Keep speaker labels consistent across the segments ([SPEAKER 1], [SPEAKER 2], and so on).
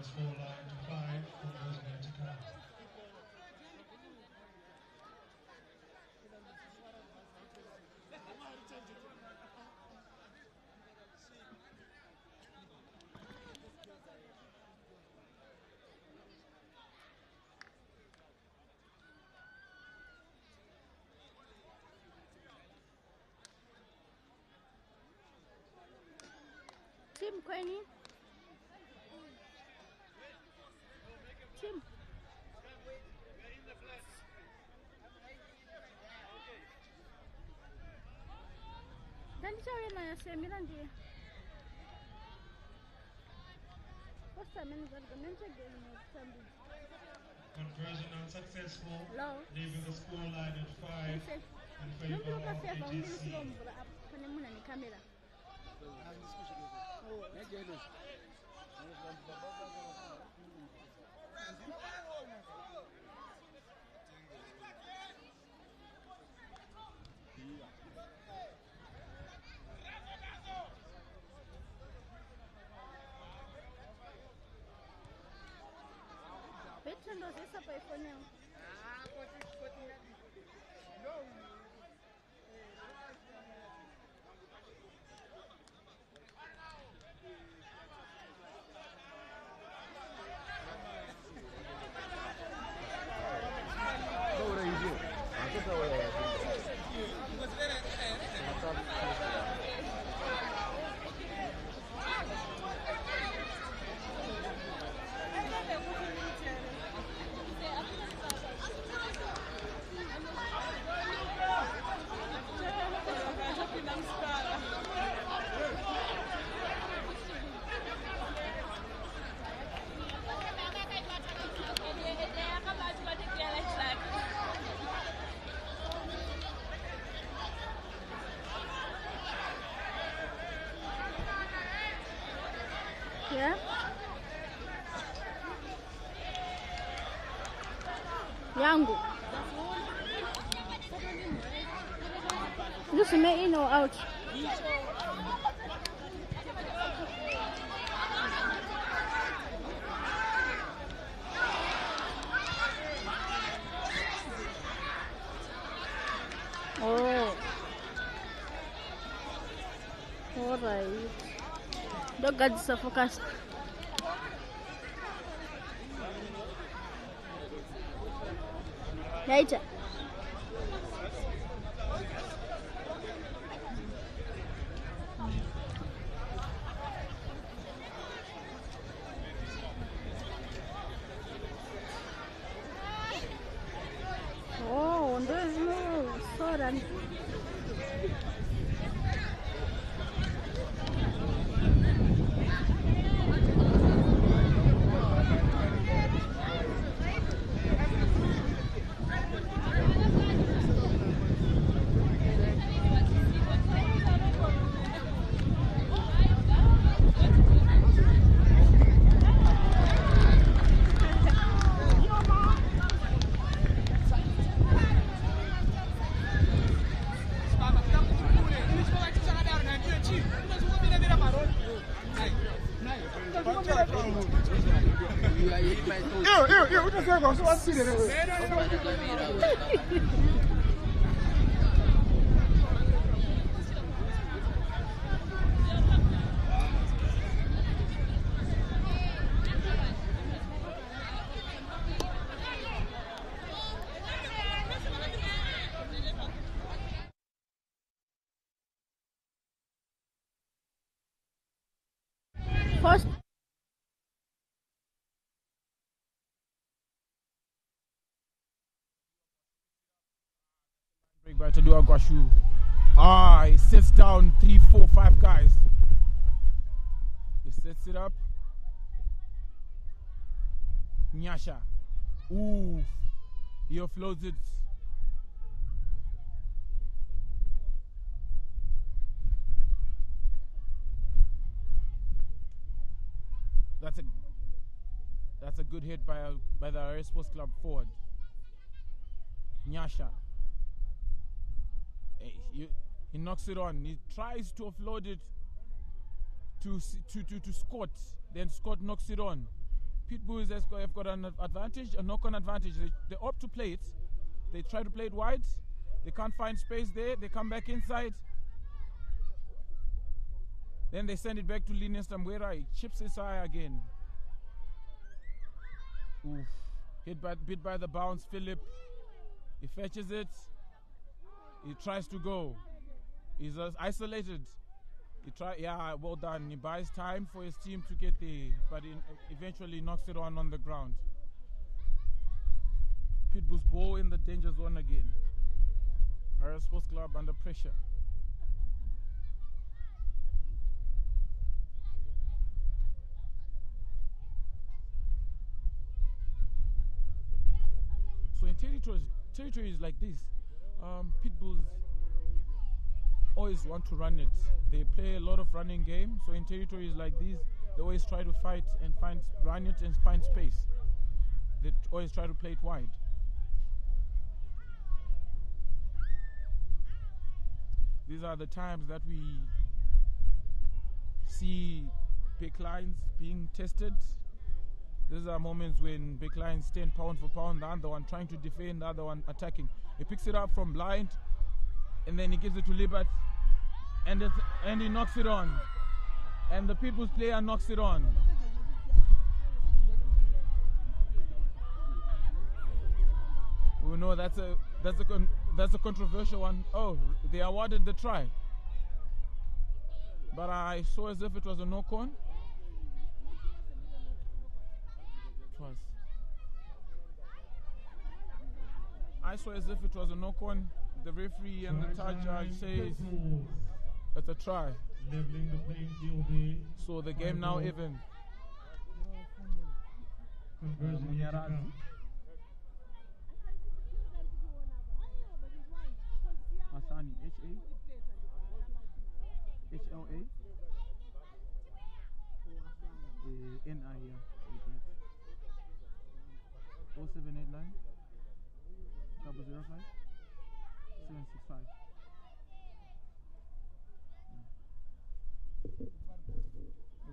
[SPEAKER 1] scoreline 5 for Bosnia to come.
[SPEAKER 2] Tim Queenie. Tim. Dandichawena yasemira ndiye. What's that mean?
[SPEAKER 1] Conversion unsuccessful, leaving the scoreline at 5 in favor of ATC.
[SPEAKER 2] Beitrand was essa para iPhone. Yeah. Yangu. This may in or out. Oh. All right. Don't get suffocated. Later. Oh, there's no soda. First.
[SPEAKER 3] Break by Tadua Guashu. He sets down 3, 4, 5 guys. He sets it up. Nyasha. Ooh. He offloads it. That's a good hit by the Harare Sports Club forward. Nyasha. He knocks it on. He tries to offload it to Scott. Then Scott knocks it on. Pitbulls have got an advantage, a knock-on advantage. They opt to play it. They try to play it wide. They can't find space there. They come back inside. Then they send it back to Linus Tambuera. He chips it high again. Oof. Bit by the bounce, Philip. He fetches it. He tries to go. He's isolated. Yeah, well done. He buys time for his team to get there, but he eventually knocks it on the ground. Pitbull's ball in the danger zone again. Harare Sports Club under pressure. So in territories like this, Pitbulls always want to run it. They play a lot of running game. So in territories like these, they always try to fight and run it and find space. They always try to play it wide. These are the times that we see big lines being tested. These are moments when big lines stand pound for pound, the other one trying to defend, the other one attacking. He picks it up from blind, and then he gives it to Libert, and he knocks it on. And the Pitbulls player knocks it on. We know that's a controversial one. Oh, they awarded the try, but I saw as if it was a knock-on. I saw as if it was a knock-on. The referee and the third judge says it's a try.
[SPEAKER 1] Leveling the playing field.
[SPEAKER 3] So the game now even.
[SPEAKER 1] Munyaradzi.
[SPEAKER 3] Asani, H-A-H-L-A N-I, yeah. 0789 005 765.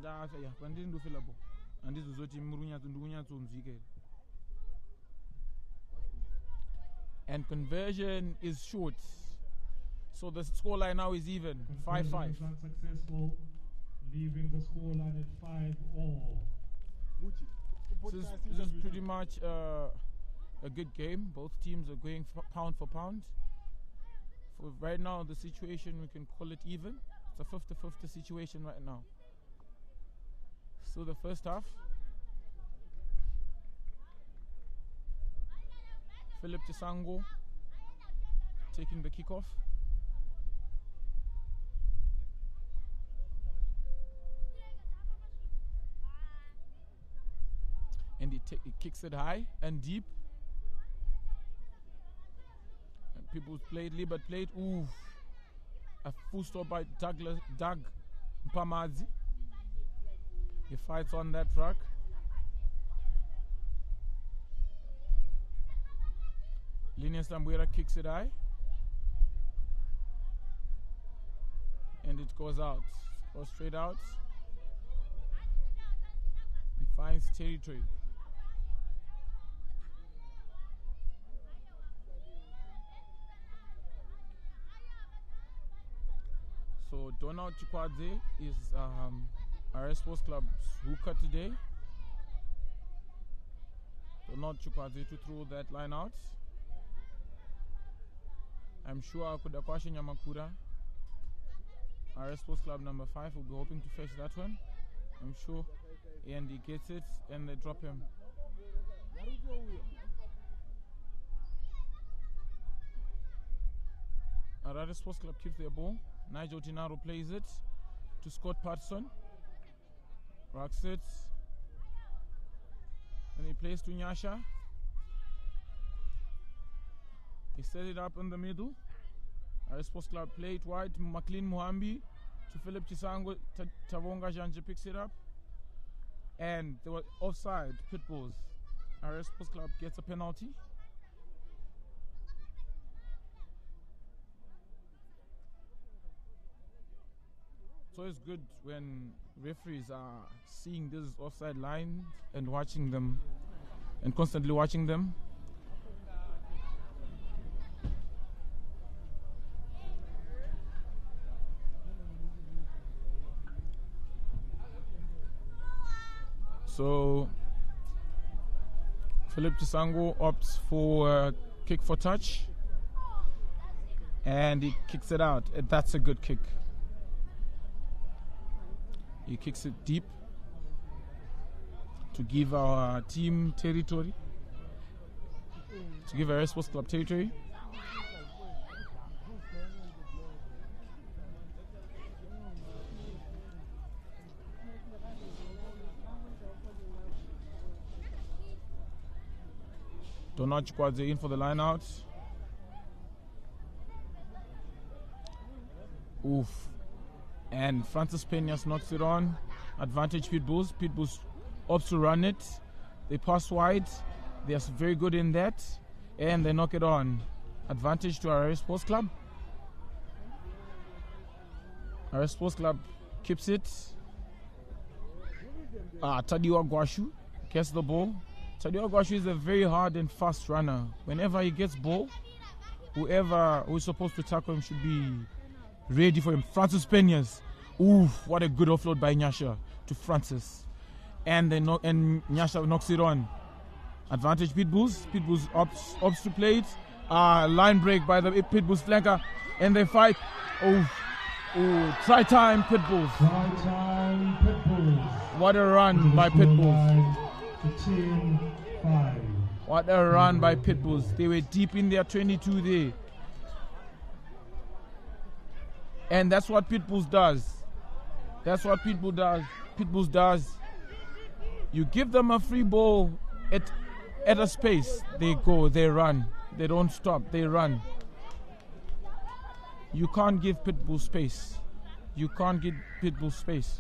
[SPEAKER 3] Yeah, when didn't do fillable. And this is what you and conversion is short. So the scoreline now is even 5-5.
[SPEAKER 1] Unsuccessful, leaving the scoreline at 5-all.
[SPEAKER 3] This is pretty much a good game. Both teams are going pound for pound. For right now, the situation, we can call it even. It's a 50-50 situation right now. So the first half, Philip Tisango taking the kickoff. And he kicks it high and deep. And people played, Libert played. Ooh, a full stop by Doug Mpamadzi. He fights on that track. Linus Tambuera kicks it high. And it goes out. Goes straight out. He finds territory. So Donald Chikwadze is Harare Sports Club's hooker today. Donald Chikwadze to throw that line out. I'm sure Kudakwashe Nyamakura, Harare Sports Club number 5, will be hoping to fetch that one. I'm sure. And he gets it and they drop him. Harare Sports Club keeps their ball. Nigel Tinaro plays it to Scott Patterson. Rocks it. And he plays to Nyasha. He set it up in the middle. Harare Sports Club play it wide. McLean Muhambi to Philip Chisango. Tavonga Janje picks it up. And they were offside. Pitbulls. Harare Sports Club gets a penalty. It's always good when referees are seeing these offside lines and watching them and constantly watching them. So Philip Chisango opts for a kick for touch and he kicks it out. That's a good kick. He kicks it deep to give our team territory, to give Harare Sports Club territory. Donach Kwadze in for the line out. Oof. And Francis Peñas knocks it on. Advantage Pitbulls. Pitbulls opts to run it. They pass wide. They are very good in that. And they knock it on. Advantage to Harare Sports Club. Harare Sports Club keeps it. Tadiwa Gwashu gets the ball. Tadiwa Gwashu is a very hard and fast runner. Whenever he gets ball, whoever who is supposed to tackle him should be ready for him. Francis Peñas. Ooh, what a good offload by Nyasha to Francis. And Nyasha knocks it on. Advantage Pitbulls. Pitbulls opts to play it. Line break by the Pitbulls flanker. And they fight. Try time Pitbulls.
[SPEAKER 1] Try time Pitbulls.
[SPEAKER 3] What a run by Pitbulls.
[SPEAKER 1] Team 5.
[SPEAKER 3] What a run by Pitbulls. They were deep in their 22 there. And that's what Pitbulls does. That's what Pitbulls does. You give them a free ball at a space. They go, they run. They don't stop, they run. You can't give Pitbull space. You can't give Pitbull space.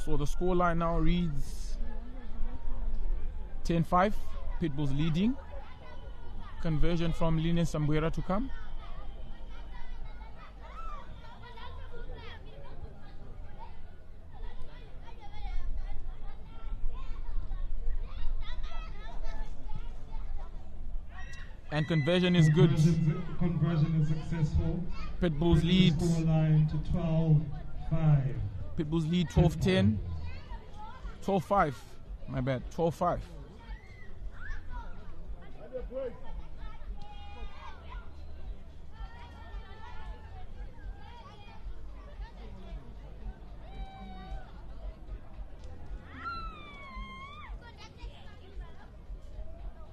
[SPEAKER 3] So the scoreline now reads 10-5. Pitbulls leading. Conversion from Linus Sambuera to come. And conversion is good.
[SPEAKER 1] Conversion is successful.
[SPEAKER 3] Pitbulls lead.
[SPEAKER 1] Scoreline to 12-5.
[SPEAKER 3] Pitbulls lead 12-10. 12-5. My bad. 12-5.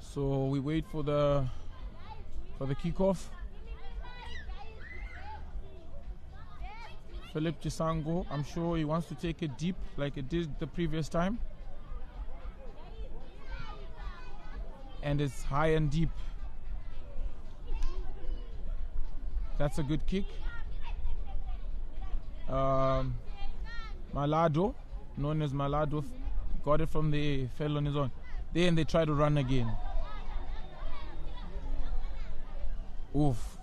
[SPEAKER 3] So we wait for the kickoff. Philip Chisango, I'm sure he wants to take it deep like it did the previous time. And it's high and deep. That's a good kick. Malado, known as Malado, got it from the fell on his own. Then they try to run again. Oof.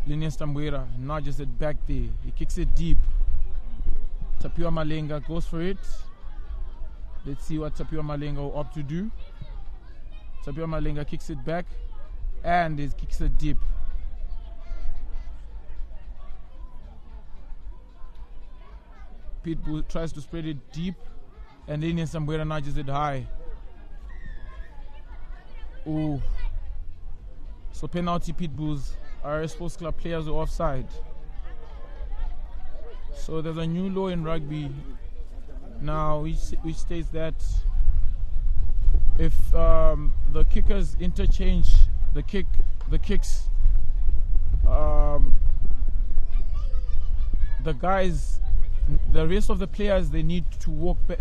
[SPEAKER 3] Linus Tambuera nudges it back there. He kicks it deep. Tapiwa Malenga goes for it. Let's see what Tapiwa Malenga will opt to do. Tapiwa Malenga kicks it back and he kicks it deep. Pitbull tries to spread it deep and Linus Tambuera nudges it high. Ooh. So penalty Pitbulls. Harare Sports Club players are offside. So there's a new law in rugby now which states that if the kickers interchange the kicks, the rest of the players, they need to work back.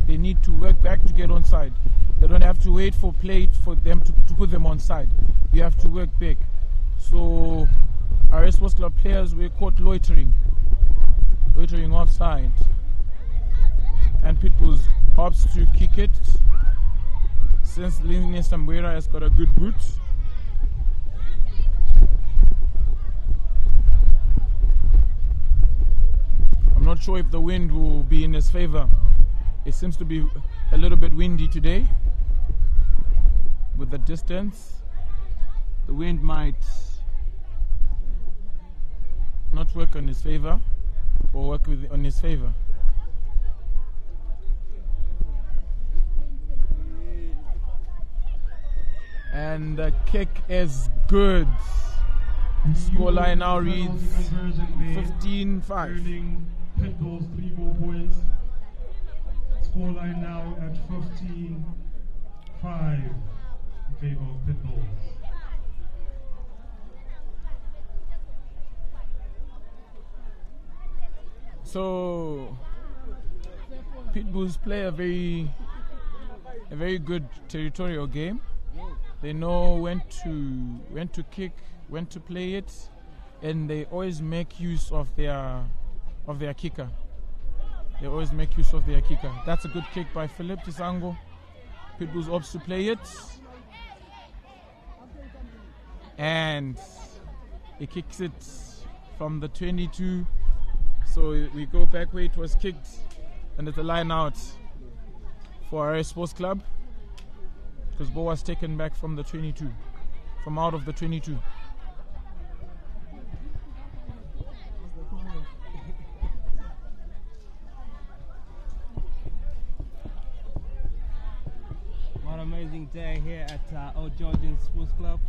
[SPEAKER 3] They need to work back to get onside. They don't have to wait for play for them to put them onside. You have to work back. So our Sports Club players were caught loitering offside. And Pitbulls opts to kick it. Since Linus Tambuera has got a good boot, sure if the wind will be in his favor. It seems to be a little bit windy today. With the distance, the wind might not work on his favor or work on his favor. And the kick is good. Scoreline now reads 15-5.
[SPEAKER 1] Pitbulls 3 more points. Scoreline now at 15-5 in favor of Pitbulls.
[SPEAKER 3] So Pitbulls play a very good territorial game. They know when to kick, when to play it, and they always make use of their kicker. They always make use of their kicker. That's a good kick by Philip Tisango. Pitbulls opts to play it, and he kicks it from the 22. So we go back where it was kicked, and it's a line out for Harare Sports Club, because ball was taken back from the 22, from out of the 22.
[SPEAKER 4] What an amazing day here at Georgians Sports Club.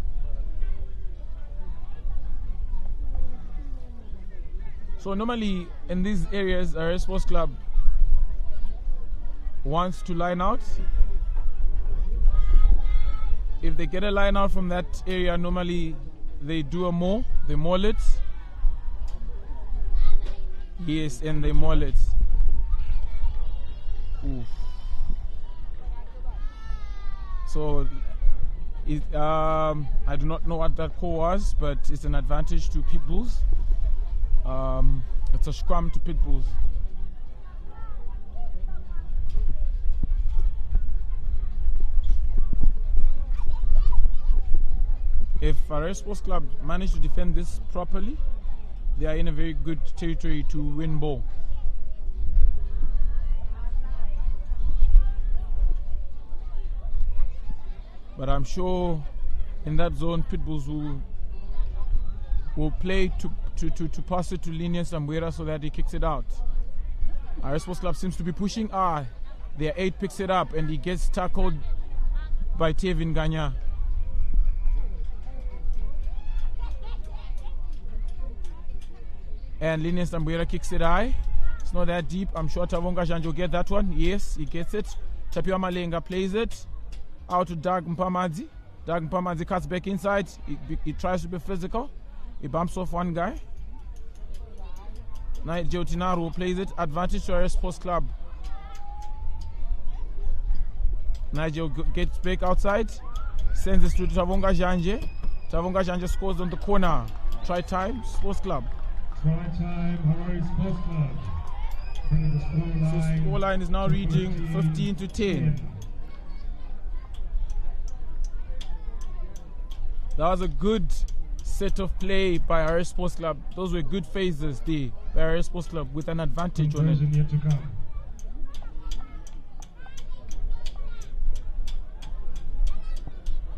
[SPEAKER 3] So normally in these areas, Harare Sports Club wants to line out. If they get a line out from that area, normally they do they maul it. Yes, and they maul it. Oof. So I do not know what that call was, but it's an advantage to Pitbulls. It's a scrum to Pitbulls. If Harare Sports Club manage to defend this properly, they are in a very good territory to win ball. But I'm sure in that zone, Pitbulls will play to pass it to Linus Ambuera so that he kicks it out. Harare Sports Club seems to be pushing. Their 8 picks it up and he gets tackled by Tevin Ganya. And Linus Ambuera kicks it high. It's not that deep. I'm sure Tavonga Janjo will get that one. Yes, he gets it. Tapio Malenga plays it out to Doug Mpamadzi. Doug Mpamadzi cuts back inside. He tries to be physical. He bumps off one guy. Nigel Tinaru plays it. Advantage to Harare Sports Club. Nigel gets back outside. Sends it to Tavonga Janje. Tavonga Janje scores on the corner. Try time, Sports Club.
[SPEAKER 1] Try time, Harare Sports Club.
[SPEAKER 3] So scoreline is now reading 15-10. That was a good set of play by Harare Sports Club. Those were good phases there by Harare Sports Club with an advantage on it.
[SPEAKER 1] Yet to come.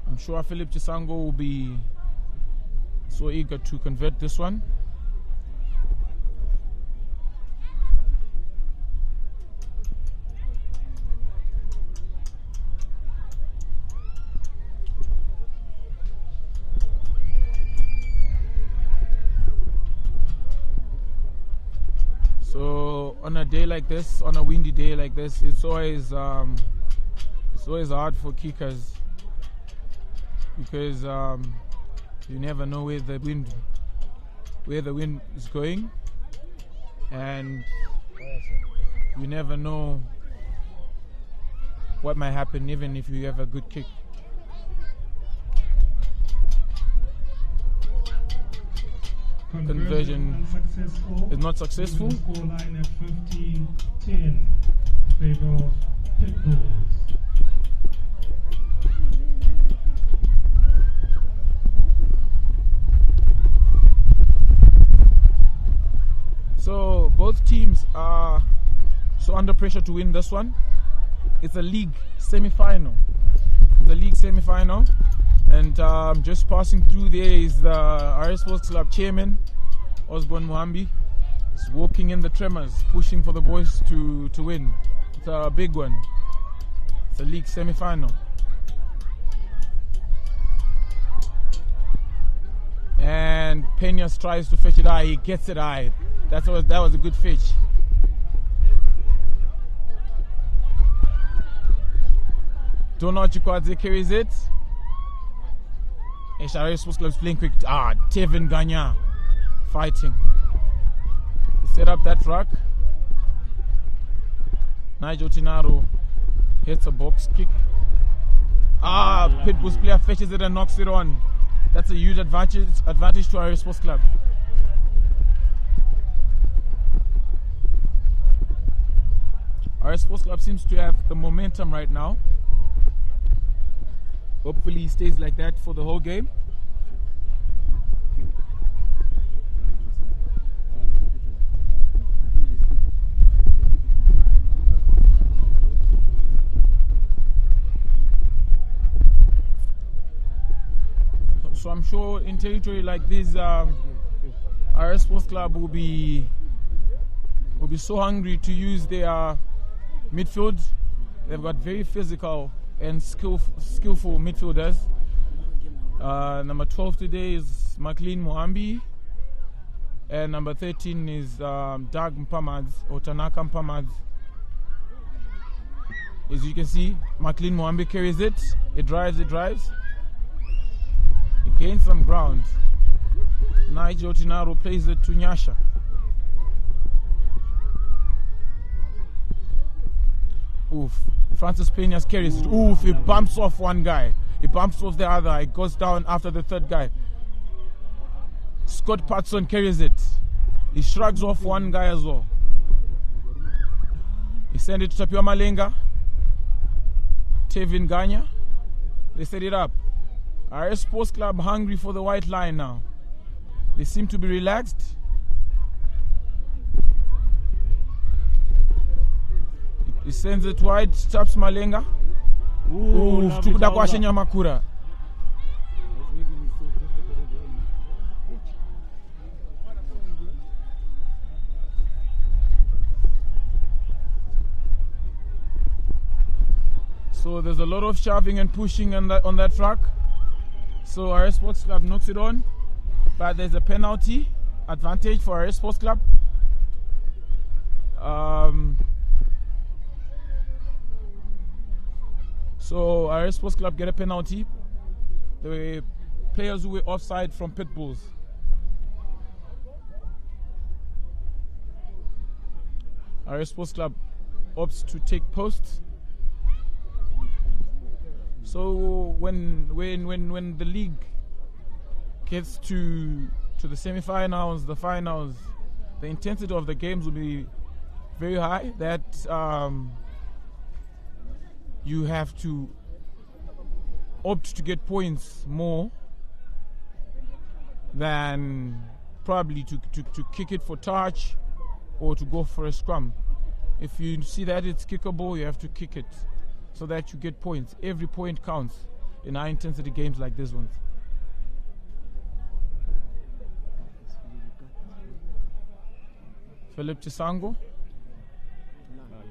[SPEAKER 3] I'm sure Philip Chisango will be so eager to convert this one. So on a day like this, on a windy day like this, it's always hard for kickers because you never know where the wind is going, and you never know what might happen even if you have a good kick. Conversion is not successful.
[SPEAKER 1] Scoreline at 15-10 in favor of Pitbulls.
[SPEAKER 3] So Both teams are so under pressure to win this one. It's a league semi-final. And just passing through there is the Harare Sports Club chairman, Osborne Muhambi. He's walking in the tremors, pushing for the boys to win. It's a big one. It's a league semi-final. And Peñas tries to fetch it high. He gets it high. That was a good fetch. Donald Chikwadze carries it. Harare Sports Club is playing quick. Tevin Ganya fighting. He set up that ruck. Nigel Tinaro hits a box kick. Pitbulls player fetches it and knocks it on. That's a huge advantage to Harare Sports Club. Harare Sports Club seems to have the momentum right now. Hopefully he stays like that for the whole game. So I'm sure in territory like this, Harare Sports Club will be so hungry to use their midfield. They've got very physical and skillful midfielders. Number 12 today is McLean Mohambi, and number 13 is Doug Mpamads or Tanaka Mpamads. As you can see, McLean Mohambi carries it. It drives. It gains some ground. Nigel Tinaro plays it to Nyasha. Francis Peñas carries it. He bumps off one guy. He bumps off the other. It goes down after the third guy. Scott Patson carries it. He shrugs off one guy as well. He sends it to Tapiwa Malenga. Tevin Ganya. They set it up. Harare Sports Club hungry for the white line now. They seem to be relaxed. He sends it wide, taps Malenga. Tukuda kwa Shenya Makura. So there's a lot of shoving and pushing on that track. So Harare Sports Club knocks it on, but there's a penalty advantage for Harare Sports Club. So Harare Sports Club get a penalty. The players who were offside from Pitbulls. Harare Sports Club opts to take posts. So when the league gets to the semi-finals, the finals, the intensity of the games will be very high. That you have to opt to get points more than probably to kick it for touch or to go for a scrum. If you see that it's kickable, you have to kick it so that you get points. Every point counts in high intensity games like this ones. Philip Chisango,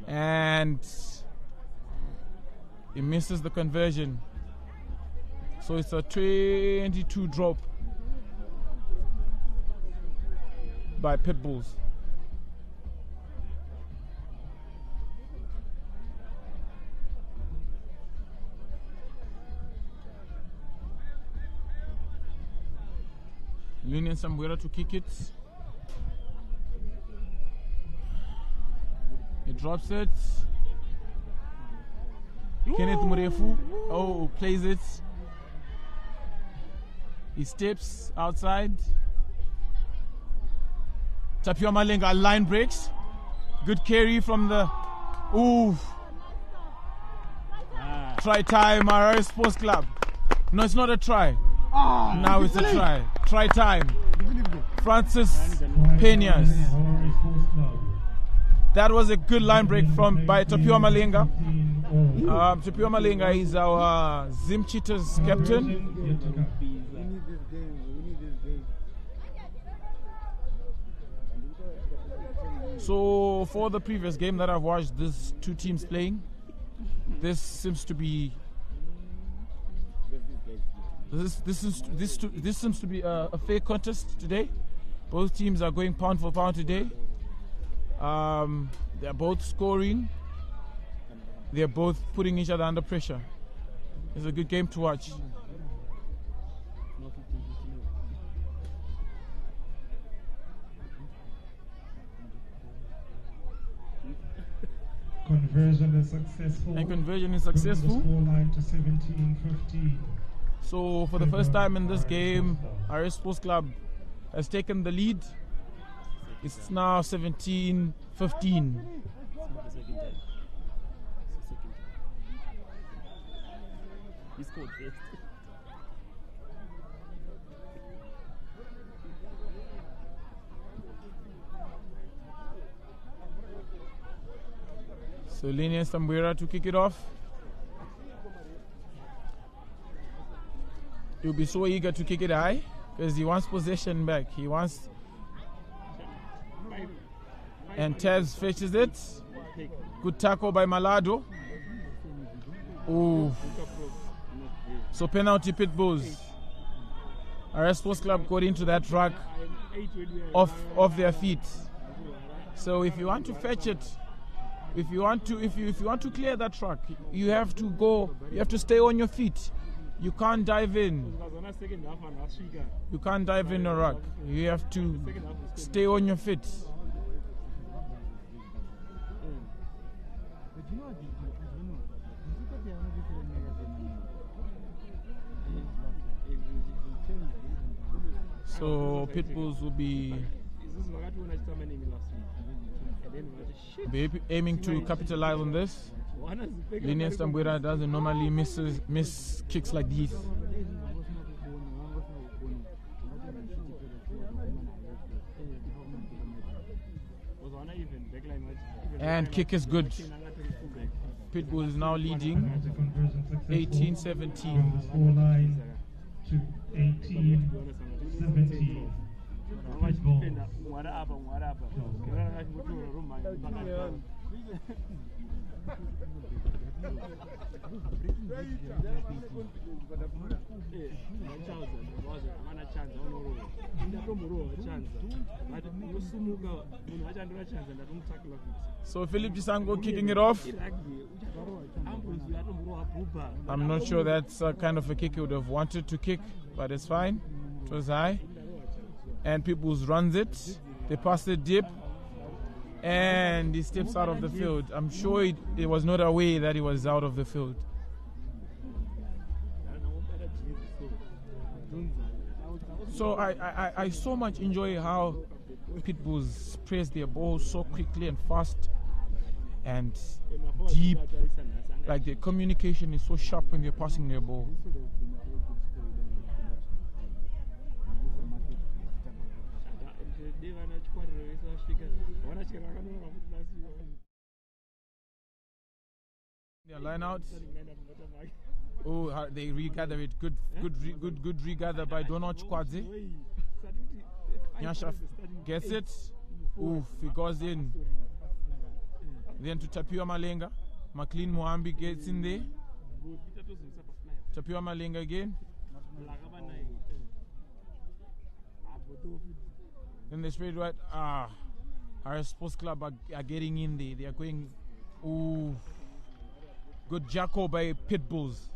[SPEAKER 3] and he misses the conversion. So it's a 22 drop by Pitbulls. Lunian Sambuera to kick it. He drops it. Kenneth Murefu plays it. He steps outside. Tapiwa Malenga line breaks. Good carry from the try time, Harare Sports Club. No, it's not a try. Now it's a try. Try time. Francis Peñas.
[SPEAKER 1] Harare Sports Club.
[SPEAKER 3] That was a good line break by Tapiwa Malenga. Tapiwa Malenga is our Zim Cheetahs captain. So for the previous game that I've watched, these two teams playing, this seems to be this seems to be a fair contest today. Both teams are going pound for pound today. They're both scoring. They're both putting each other under pressure. It's a good game to watch.
[SPEAKER 1] Conversion is successful.
[SPEAKER 3] And conversion is successful.
[SPEAKER 1] Scoreline to 17-15.
[SPEAKER 3] So for the first time in this game, Harare Sports Club has taken the lead. It's now 17-15.
[SPEAKER 4] He scored first.
[SPEAKER 3] So Linius Tambwera to kick it off. He'll be so eager to kick it high because he wants possession back. He wants. And Tez fetches it. Good tackle by Malado. Ooh. So penalty Pitbulls. Harare Sports Club got into that truck off their feet. So if you want to fetch it, if you want to clear that truck, you have to go. You have to stay on your feet. You can't dive in. You can't dive in a ruck. You have to stay on your feet. So Pitbulls will be aiming to capitalize on this. Linus Tambwera doesn't normally miss kicks like these. And kick is good. Pitbull is now leading 18-17.
[SPEAKER 1] To 18-17.
[SPEAKER 3] So Philip Chisango kicking it off. I'm not sure that's a kind of a kick he would have wanted to kick, but it's fine. It was high. And Peoples runs it. They pass it deep. And he steps out of the field. I'm sure it was not aware that he was out of the field. So I so much enjoy how Pitbulls press their ball so quickly and fast and deep. Like their communication is so sharp when they're passing their ball. Their line out. Oh, they regather it. Good regather by Donald Kwadze. Nyasha gets it. Oof, he goes in. Then to Tapiwa Malenga. McLean Muhambi gets in there. Tapiwa Malenga again. Then they spread right. Harare Sports Club are getting in there. They are going. Ooh. Good jacko by Pitbulls.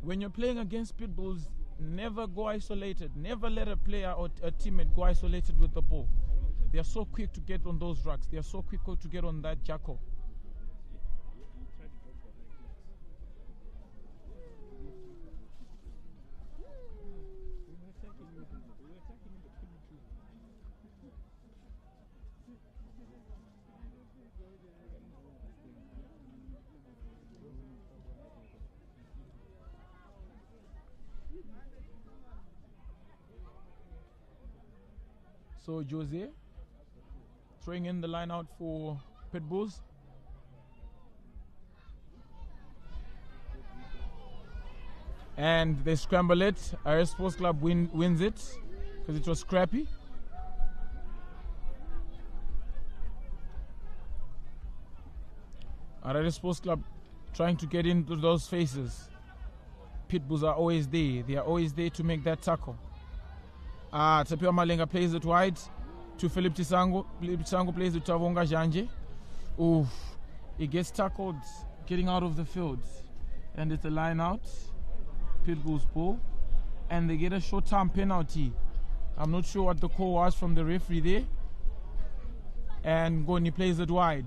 [SPEAKER 3] When you're playing against Pitbulls, never go isolated. Never let a player or a teammate go isolated with the ball. They are so quick to get on those rucks. They are so quick to get on that jacko. So Jose throwing in the line out for Pitbulls. And they scramble it. Harare Sports Club wins it because it was scrappy. Harare Sports Club trying to get into those faces. Pitbulls are always there. They are always there to make that tackle. Tapiwa Malenga plays it wide to Philip Tisango. Philip Tisango plays it to Avonga Janje. Oof. He gets tackled getting out of the field. And it's a line out. Pitbulls ball. And they get a short-term penalty. I'm not sure what the call was from the referee there. And Goni plays it wide.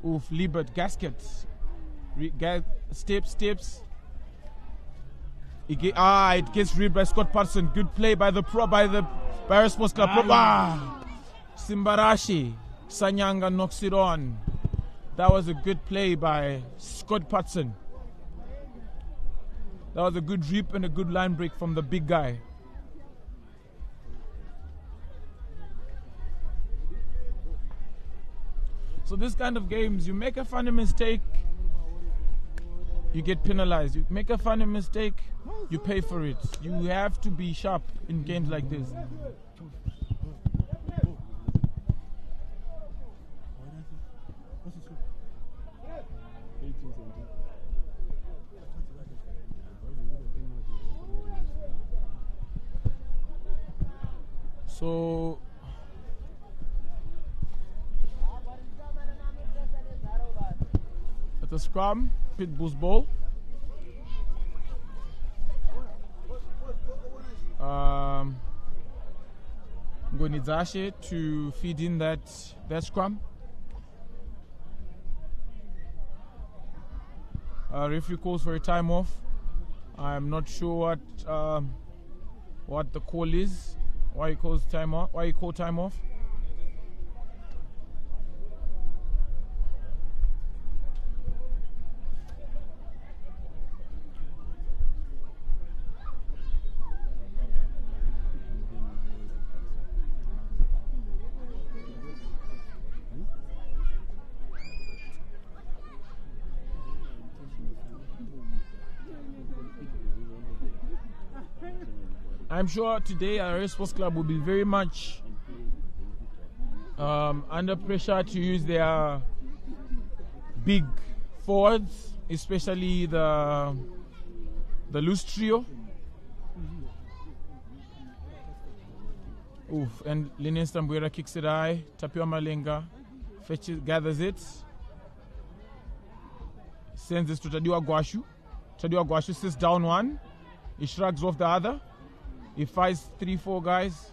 [SPEAKER 3] Oof, Liebert, gasket. Steps. It gets read by Scott Patterson. Good play by the Harare Sports Club. Simbarashi. Sanyanga knocks it on. That was a good play by Scott Patterson. That was a good rip and a good line break from the big guy. So this kind of games, you make a funny mistake, you get penalized. You make a funny mistake, you pay for it. You have to be sharp in games like this. So at the scrum, Pitbulls ball. Nyasha to feed in that scrum. Referee calls for a time off. I'm not sure what the call is. Why he calls time off? Why he called time off? I'm sure today Harare Sports Club will be very much under pressure to use their big forwards, especially the loose trio. Oof, and Linus Tambuera kicks it high. Tapiwa Malenga gathers it, sends this to Tadiwa Gwashu. Tadiwa Gwashu sits down one, he shrugs off the other. He fights 3-4 guys.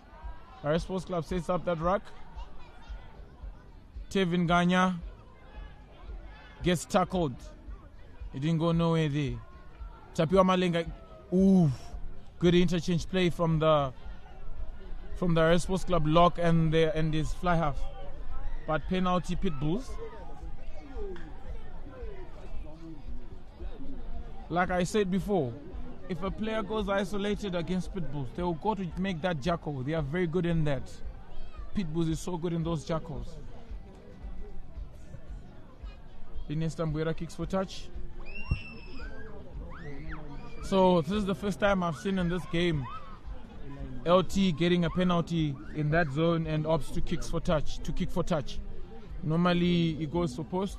[SPEAKER 3] Harare Sports Club sets up that ruck. Tevin Ganya gets tackled. He didn't go nowhere there. Tapiwa Malenga, oof, good interchange play from the Harare Sports Club lock and his fly half. But penalty Pitbulls. Like I said before, if a player goes isolated against Pitbulls, they will go to make that jackal. They are very good in that. Pitbulls is so good in those jackals. Ines Tambuera kicks for touch. So this is the first time I've seen in this game LT getting a penalty in that zone and opts to kick for touch. Normally he goes for post.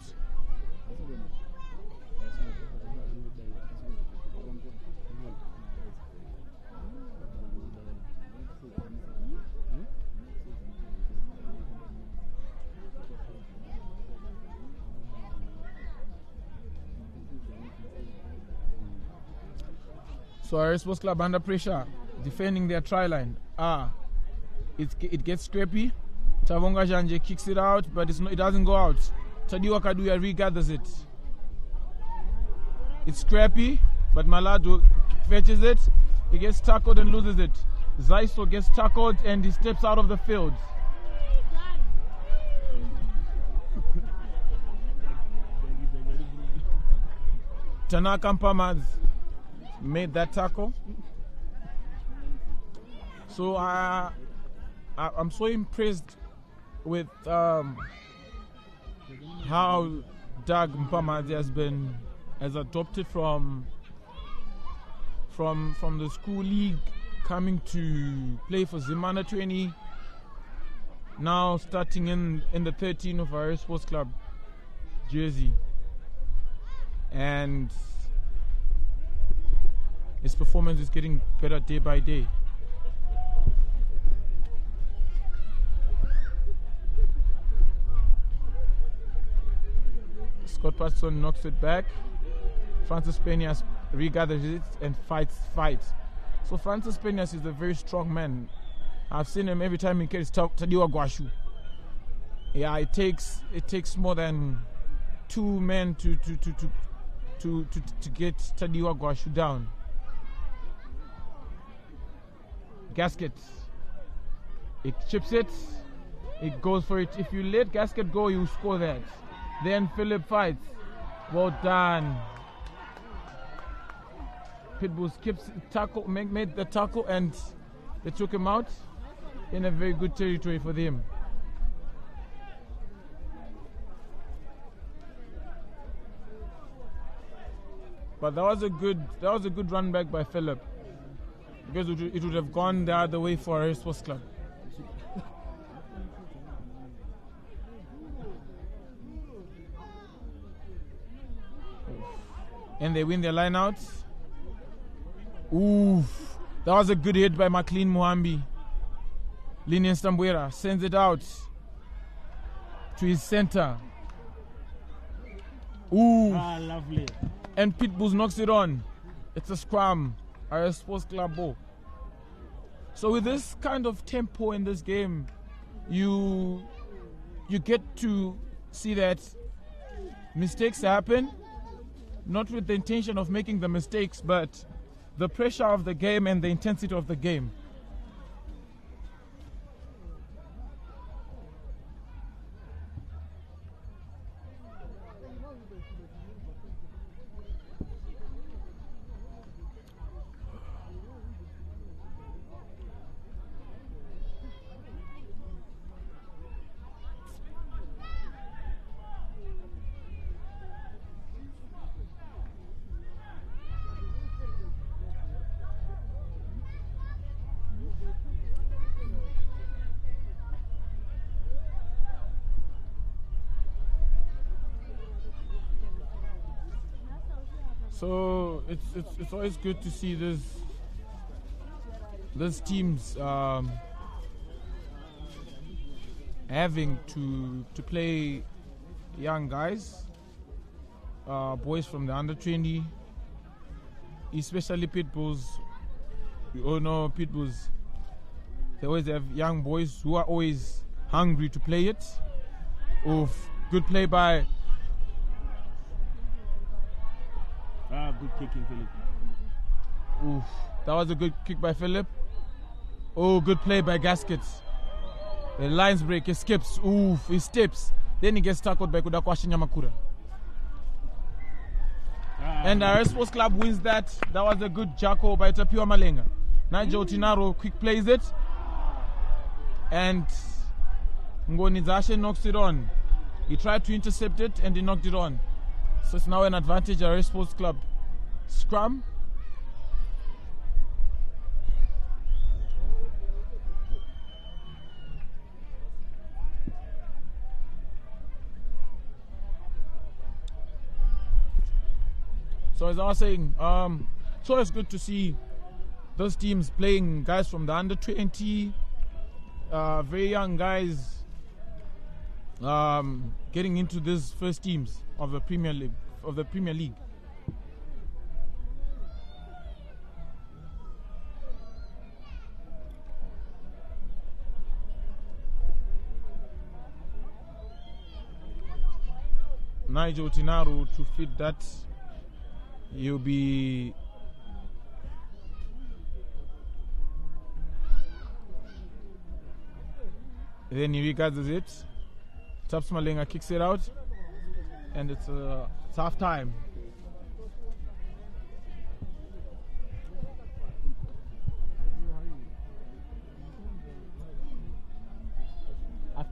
[SPEAKER 3] So Harare Sports Club under pressure, defending their try line. It gets scrappy. Tavonga Janje kicks it out, but it doesn't go out. Tadiwa Kaduya regathers it. It's scrappy, but Malado fetches it. He gets tackled and loses it. Zaiso gets tackled and he steps out of the field. Tanaka Mpamaz made that tackle. So I'm so impressed with how Doug Mpama has adopted from the school league, coming to play for Zimana 20, now starting in the 13 of Harare Sports Club jersey, and his performance is getting better day by day. Scott Patterson knocks it back. Francis Peñas regathers it and fights. So Francis Peñas is a very strong man. I've seen him every time he carries Tadiwa Guashu. Yeah, it takes more than two men to get Tadiwa Guashu down. Gasket. It chips it. It goes for it. If you let Gasket go, you score that. Then Philip fights. Well done. Pitbulls made the tackle, and they took him out in a very good territory for them. But that was a good run back by Philip, because it would have gone the other way for Harare Sports Club. And they win their line out. Oof. That was a good hit by McLean Muhambi. Linian Stambuera sends it out to his center. Ooh.
[SPEAKER 4] Ah, lovely.
[SPEAKER 3] And Pitbulls knocks it on. It's a scrum. Harare Sports Club ball. So with this kind of tempo in this game, you get to see that mistakes happen, not with the intention of making the mistakes, but the pressure of the game and the intensity of the game. So it's always good to see these teams having to play young guys, boys from the under 20, especially Pitbulls. We all know Pitbulls. They always have young boys who are always hungry to play it. Oof, good play by.
[SPEAKER 4] Good kicking, Philip.
[SPEAKER 3] Oof, that was a good kick by Philip. Oh, good play by Gaskets. The lines break, he skips. Oof, he steps. Then he gets tackled by Kudakwashi Nyamakura. And Harare Sports Club wins that. That was a good jacko by Tapiwa Malenga. Nigel Tinaro quick plays it. And Ngonizashe knocks it on. He tried to intercept it and he knocked it on. So it's now an advantage, Harare Sports Club. Scrum. So as I was saying, it's always good to see those teams playing guys from the under 20, very young guys getting into these first teams of the Premier League. Nigel Tinaru to fit that. He'll be then he regards it. Taps Malenga kicks it out, and it's half time.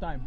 [SPEAKER 3] time.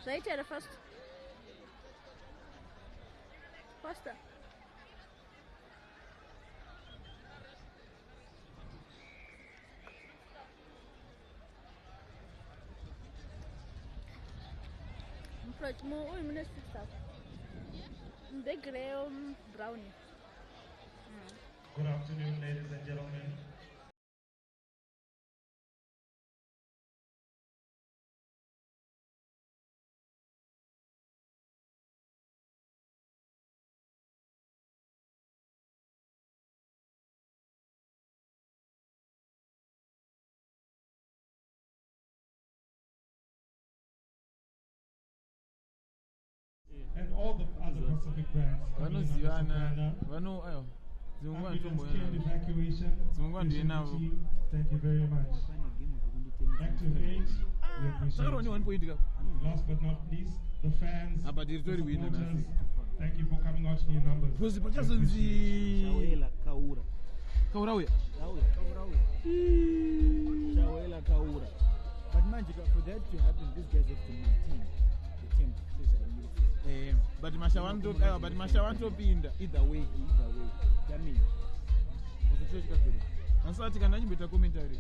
[SPEAKER 2] Right here first. Faster. More minutes stuff. Big gray brownie.
[SPEAKER 1] Good afternoon, ladies and gentlemen. And all the other Pacific brands. Happy to scale evacuation. Thank you very much. Active age, we appreciate it. Last but not least, the fans, the supporters, thank you for coming out in your numbers.
[SPEAKER 4] But man, for that to happen, these guys have to maintain the tempo.
[SPEAKER 3] But Masha want to be in
[SPEAKER 4] either way. That means.
[SPEAKER 3] And so I think I'm better commentary.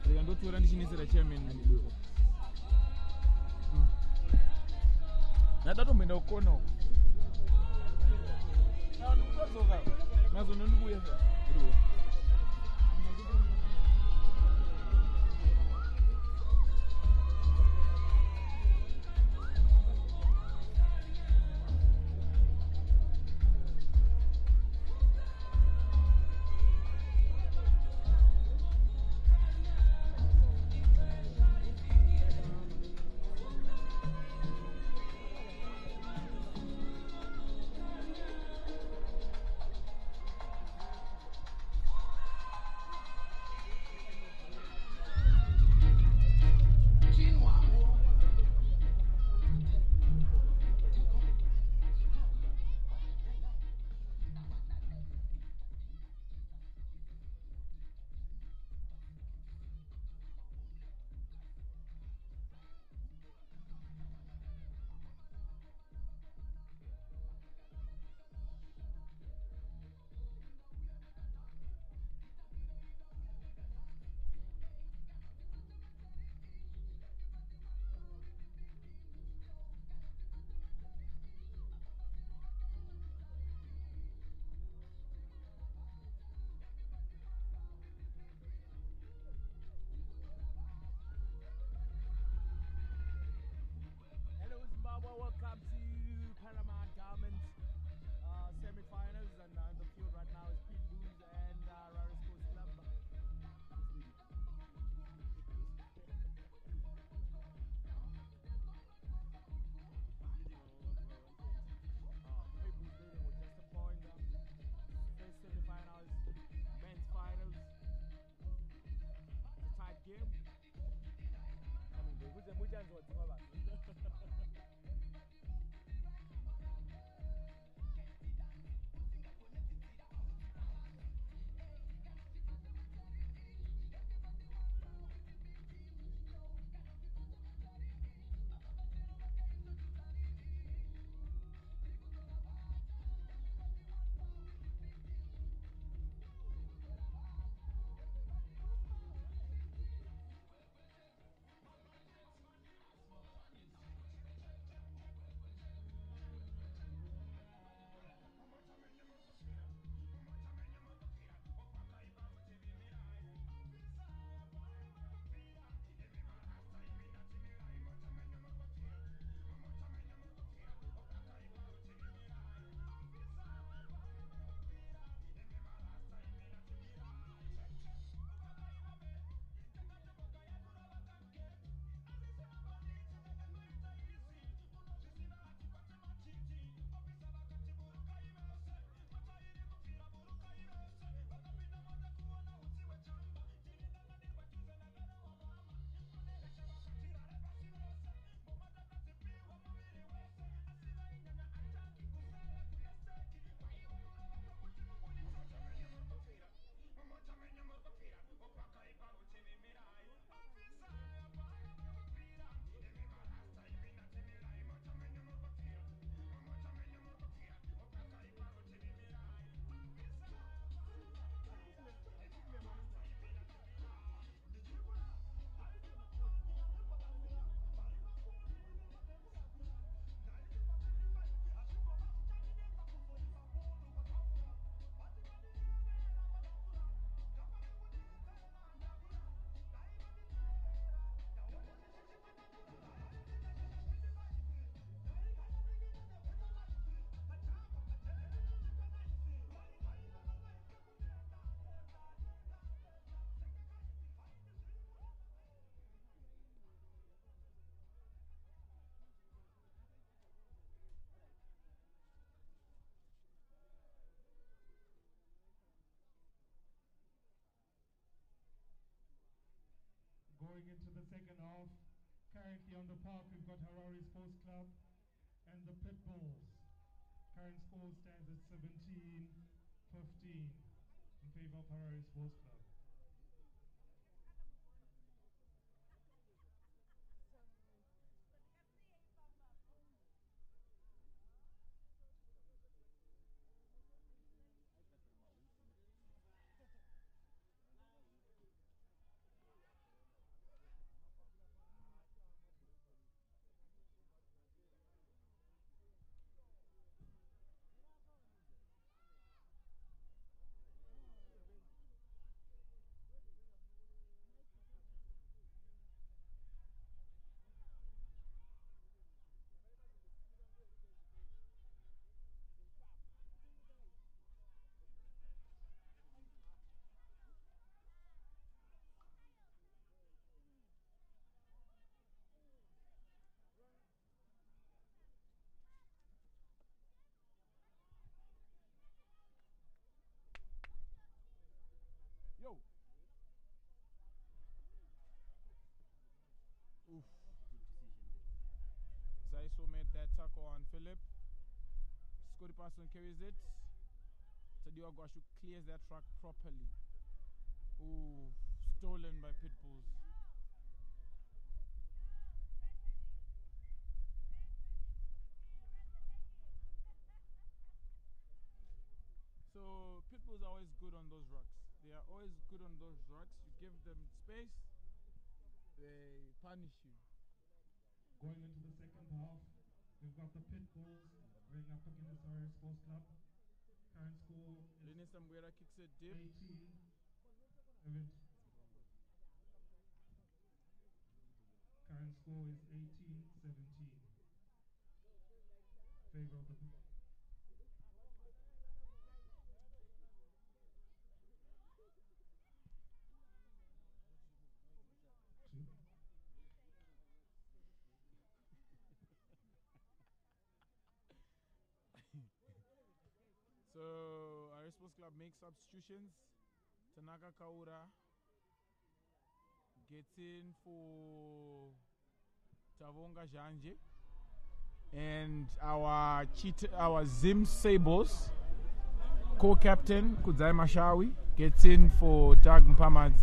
[SPEAKER 3] They can go to run the chairman. Now that don't mean no corner.
[SPEAKER 4] Welcome to Panama Diamonds semi-finals, and the field right now is Pitbulls and Harare Sports Club. Pitbulls leading with just a point. First semi-finals, men's finals. It's a tight game. I mean, the Mutede was
[SPEAKER 1] second half. Currently on the park, we've got Harare Sports Club and the Pitbulls. Current score stands at 17-15 in favor of Harare Sports Club.
[SPEAKER 3] Yo. Oof.
[SPEAKER 5] Good decision there.
[SPEAKER 3] Zaiso made that tackle on Philip. Scotty Parson carries it. Tadiwa Gwashu clears that track properly. Ooh, stolen by Pitbulls. So Pitbulls are always good on those rucks. They are always good on those rucks. You give them space, they punish you.
[SPEAKER 1] Going into the second half, we've got the Pitbulls going up against Harare Sports Club. Current score is
[SPEAKER 3] Linus Ambuera kicks it deep.
[SPEAKER 1] 18. Current score is 18-17. Favor of the Pitbulls.
[SPEAKER 3] So our Sports Club makes substitutions. Tanaka Kaura gets in for Tavonga Janje, and our Zim Sables co-captain Kudzai Mashawi gets in for Tag Mpamadzi.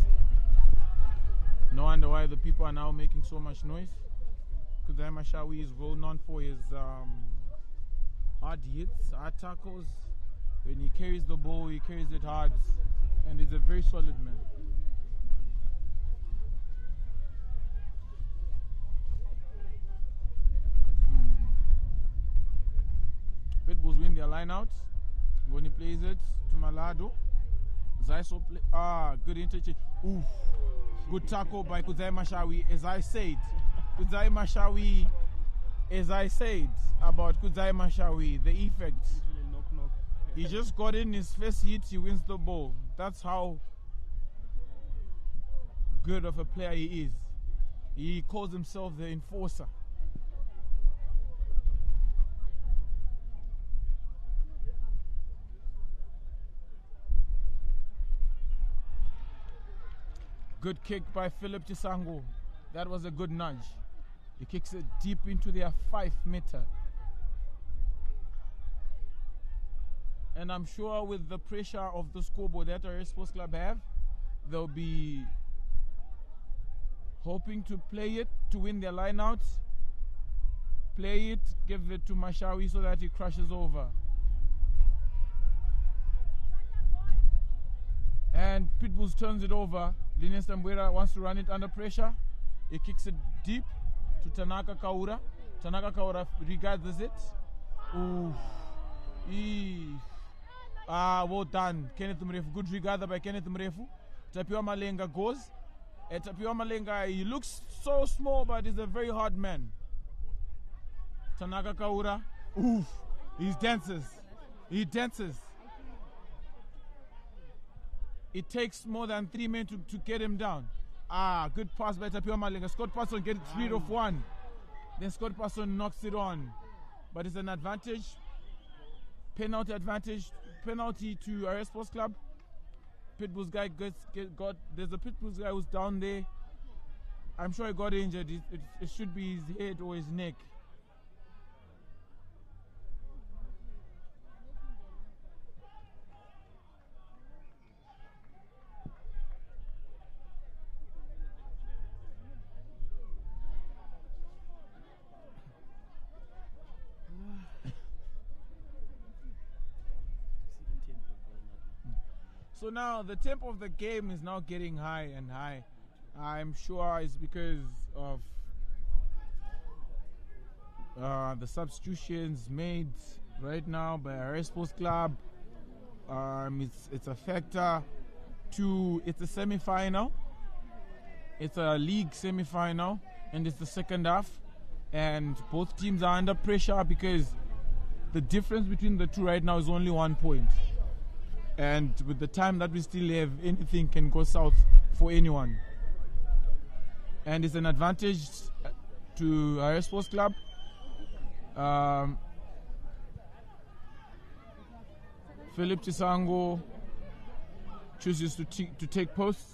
[SPEAKER 3] No wonder why the people are now making so much noise. Kudzai Mashawi is well known for his hard hits, hard tackles. When he carries the ball, he carries it hard, and he's a very solid man. Pitbulls win their line out. When he plays it to Malado. Zaiso play. Good interchange. Oof. Good tackle by Kudzai Mashawi. As I said, Kudzai Mashawi, as I said about Kudzai Mashawi, the effect. He just got in his first hit, he wins the ball. That's how good of a player he is. He calls himself the enforcer. Good kick by Philip Chisango. That was a good nudge. He kicks it deep into their 5-meter. And I'm sure with the pressure of the scoreboard that our Sports Club have, they'll be hoping to play it to win their lineouts. Play it, give it to Mashawi so that he crashes over. And Pitbulls turns it over. Linus Ambuera wants to run it under pressure. He kicks it deep to Tanaka Kaura. Tanaka Kaura regards it. Ooh. Well done, Kenneth Mrefu. Good regard by Kenneth Mrefu. Tapiwa Malenga goes. Tapiwa Malenga, he looks so small, but he's a very hard man. Tanaka Kaura. Oof. He dances. He dances. It takes more than 3 men to get him down. Good pass by Tapiwa Malenga. Scott Parson gets rid of one. Then Scott Parson knocks it on. But it's an advantage. Penalty advantage. Penalty to Harare Sports Club. Pitbulls guy got. There's a Pitbulls guy who's down there. I'm sure he got injured. It should be his head or his neck. So now the tempo of the game is now getting high and high. I'm sure it's because of the substitutions made right now by Harare Sports Club. It's a factor to, it's a semi-final. It's a league semi-final and it's the second half. And both teams are under pressure because the difference between the two right now is only 1 point. And with the time that we still have, anything can go south for anyone. And it's an advantage to Harare Sports Club. Philip Chisango chooses to take posts.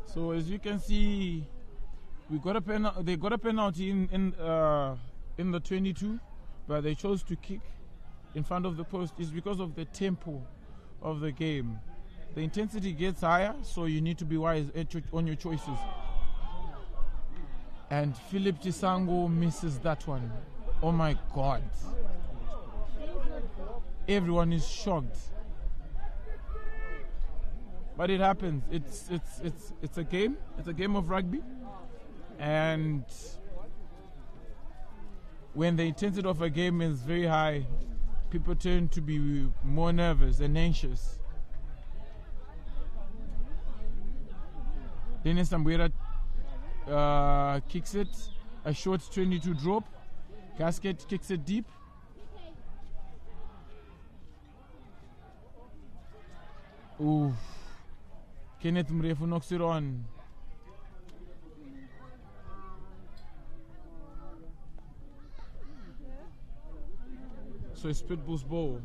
[SPEAKER 3] So as you can see, we got a they got a penalty in the 22, but they chose to kick in front of the post. Is because of the tempo of the game. The intensity gets higher, so you need to be wise on your choices. And Philip Chisango misses that one. Oh my God! Everyone is shocked. But it happens. It's a game. It's a game of rugby, and when the intensity of a game is very high, people tend to be more nervous and anxious. Dennis Ambwera kicks it, a short 22 drop. Gasket kicks it deep. Ooh. Kenneth Mrefu knocks it on. So it's Pitbulls ball.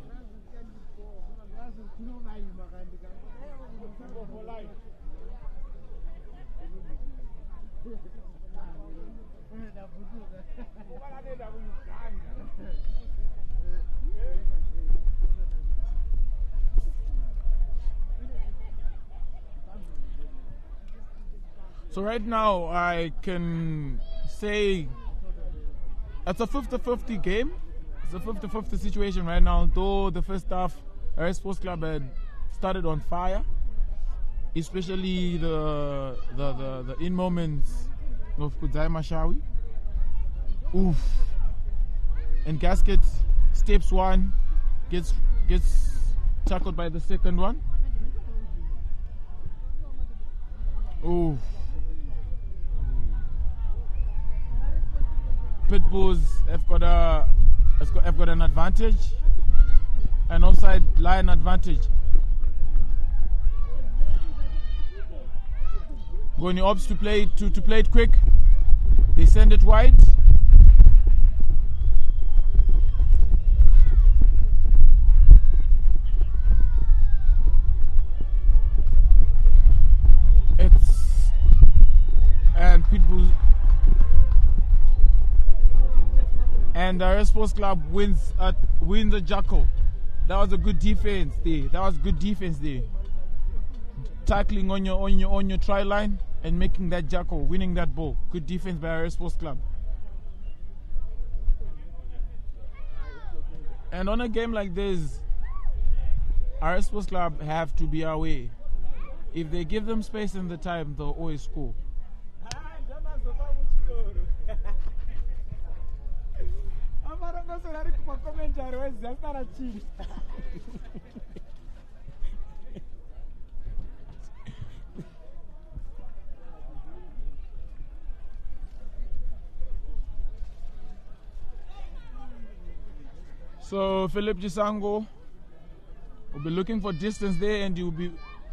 [SPEAKER 3] So right now I can say it's a 50-50 game. It's a 50-50 situation right now, though the first half Harare Sports Club had started on fire, especially the in moments of Kudzai Mashawi. Oof. And Gasket steps one, gets tackled by the second one. Oof. Pitbulls have got an advantage, an offside line advantage. Goni opts to play it quick. They send it wide. And Pitbulls and the Harare Sports Club wins a jackal. That was a good defense there. Tackling on your try line and making that jackal, winning that ball. Good defense by Harare Sports Club. And on a game like this, Harare Sports Club have to be away. If they give them space and the time, they'll always score. So Philip Chisango will be looking for distance there, and you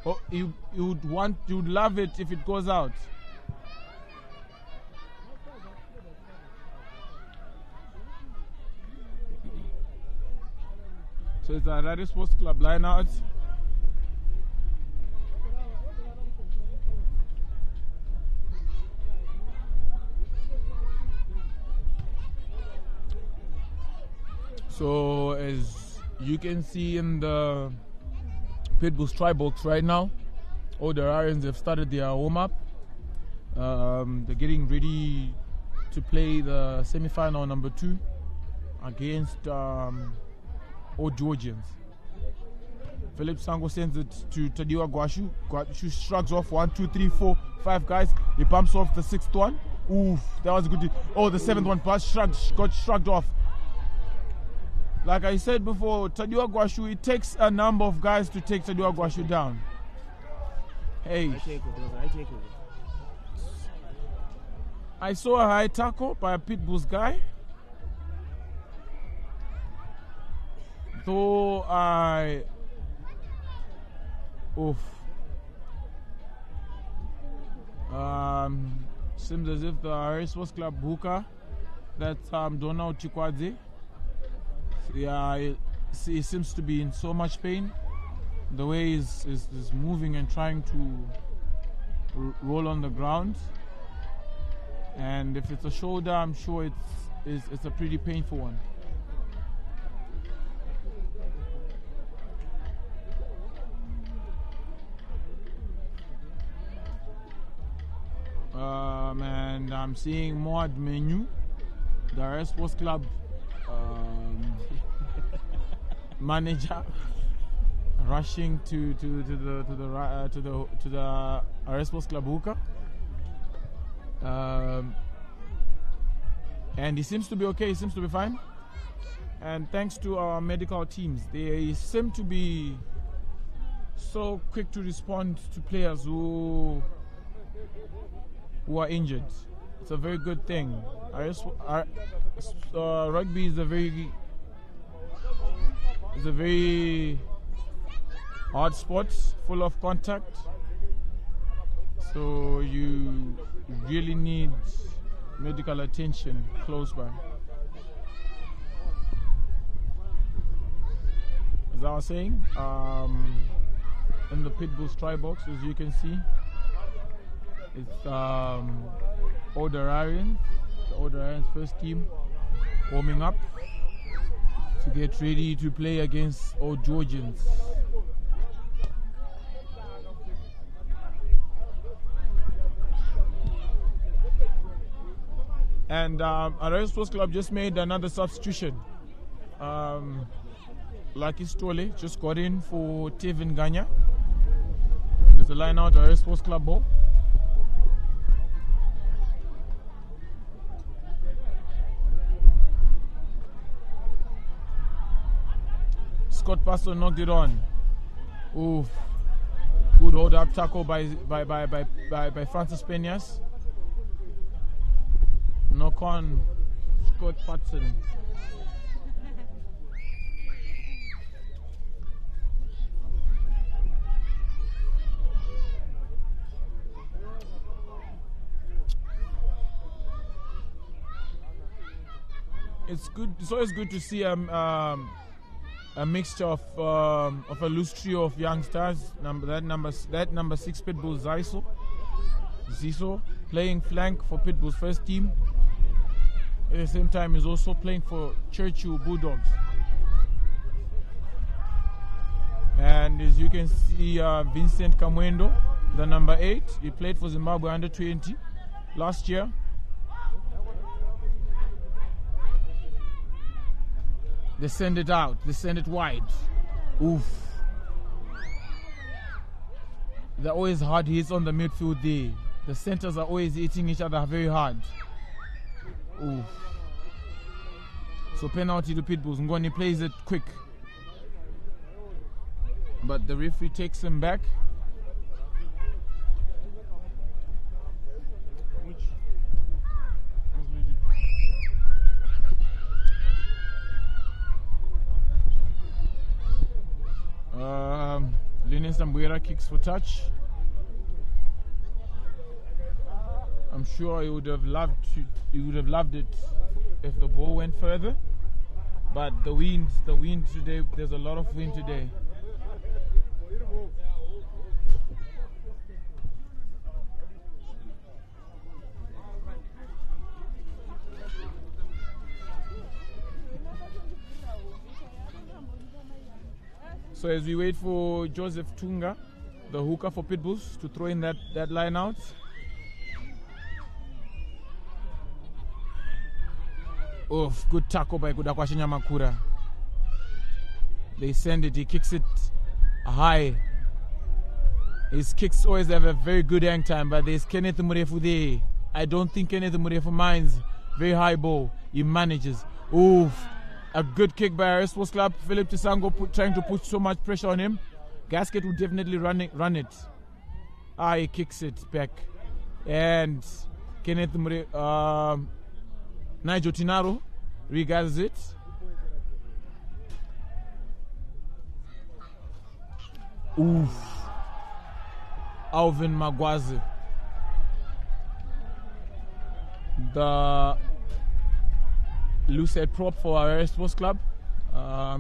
[SPEAKER 3] would love it if it goes out. So it's the Harare Sports Club line out. So as you can see in the Pitbulls try box right now, all the Rarians have started their warm-up. They're getting ready to play the semi-final number 2 against all Georgians. Philip Sango sends it to Tadiwa Gwashu. Gwashu shrugs off 1, 2, 3, 4, 5 guys. He bumps off the 6th one. Oof, that was a good. Oh, the 7th one got shrugged off. Like I said before, Tadiwa Gwashu, it takes a number of guys to take Tadiwa Gwashu down. Hey. I saw a high tackle by a Pitbulls guy. Though seems as if the Harare Sports Club Bunga, that's Donald Chikwadze, he seems to be in so much pain. The way he's moving and trying to roll on the ground. And if it's a shoulder, I'm sure it's a pretty painful one. And I'm seeing Moad Menu, the Harare Sports Club manager, rushing to the Harare Sports Club Bunga. And he seems to be okay, he seems to be fine. And thanks to our medical teams, they seem to be so quick to respond to players who are injured. It's a very good thing. Rugby is a very hard sport, full of contact. So you really need medical attention close by. As I was saying, in the Pitbulls try box, as you can see, it's all the Rarians, first team warming up to get ready to play against all Georgians. And Harare Sports Club just made another substitution. Lucky Stole just got in for Tevin Ganya. There's a line out, Harare Sports Club ball. Scott Pastor knocked it on. Oof. Good hold up tackle by Francis Peñas. Knock on Scott Patson. It's good. It's always good to see a mixture of a loose trio of youngsters. That number 6 Pitbull Ziso playing flank for Pitbull's first team. At the same time, he's also playing for Churchill Bulldogs. And as you can see, Vincent Kamwendo, the number 8, he played for Zimbabwe under 20 last year. They send it out, they send it wide. Oof. They're always hard hits on the midfield there. The centers are always hitting each other very hard. Oof. So penalty to Pitbulls. Ngoni plays it quick. But the referee takes him back. Linus Ambuera kicks for touch. I'm sure he would have loved it if the ball went further, But the wind today, there's a lot of wind today. So as we wait for Joseph Tunga, the hooker for Pitbulls, to throw in that line out. Oof, good tackle by Kudakwashi Nyamakura. They send it, he kicks it high. His kicks always have a very good hang time, but there's Kenneth Murefu there. I don't think Kenneth Murefu minds. Very high ball, he manages. Oof, a good kick by Harare Sports Club. Philip Tisango trying to put so much pressure on him. Gasket will definitely run it. He kicks it back. And Kenneth Murefu, Nigel Tinaro regards it. Oof. Alvin Magwazi. The loose head prop for our Sports Club.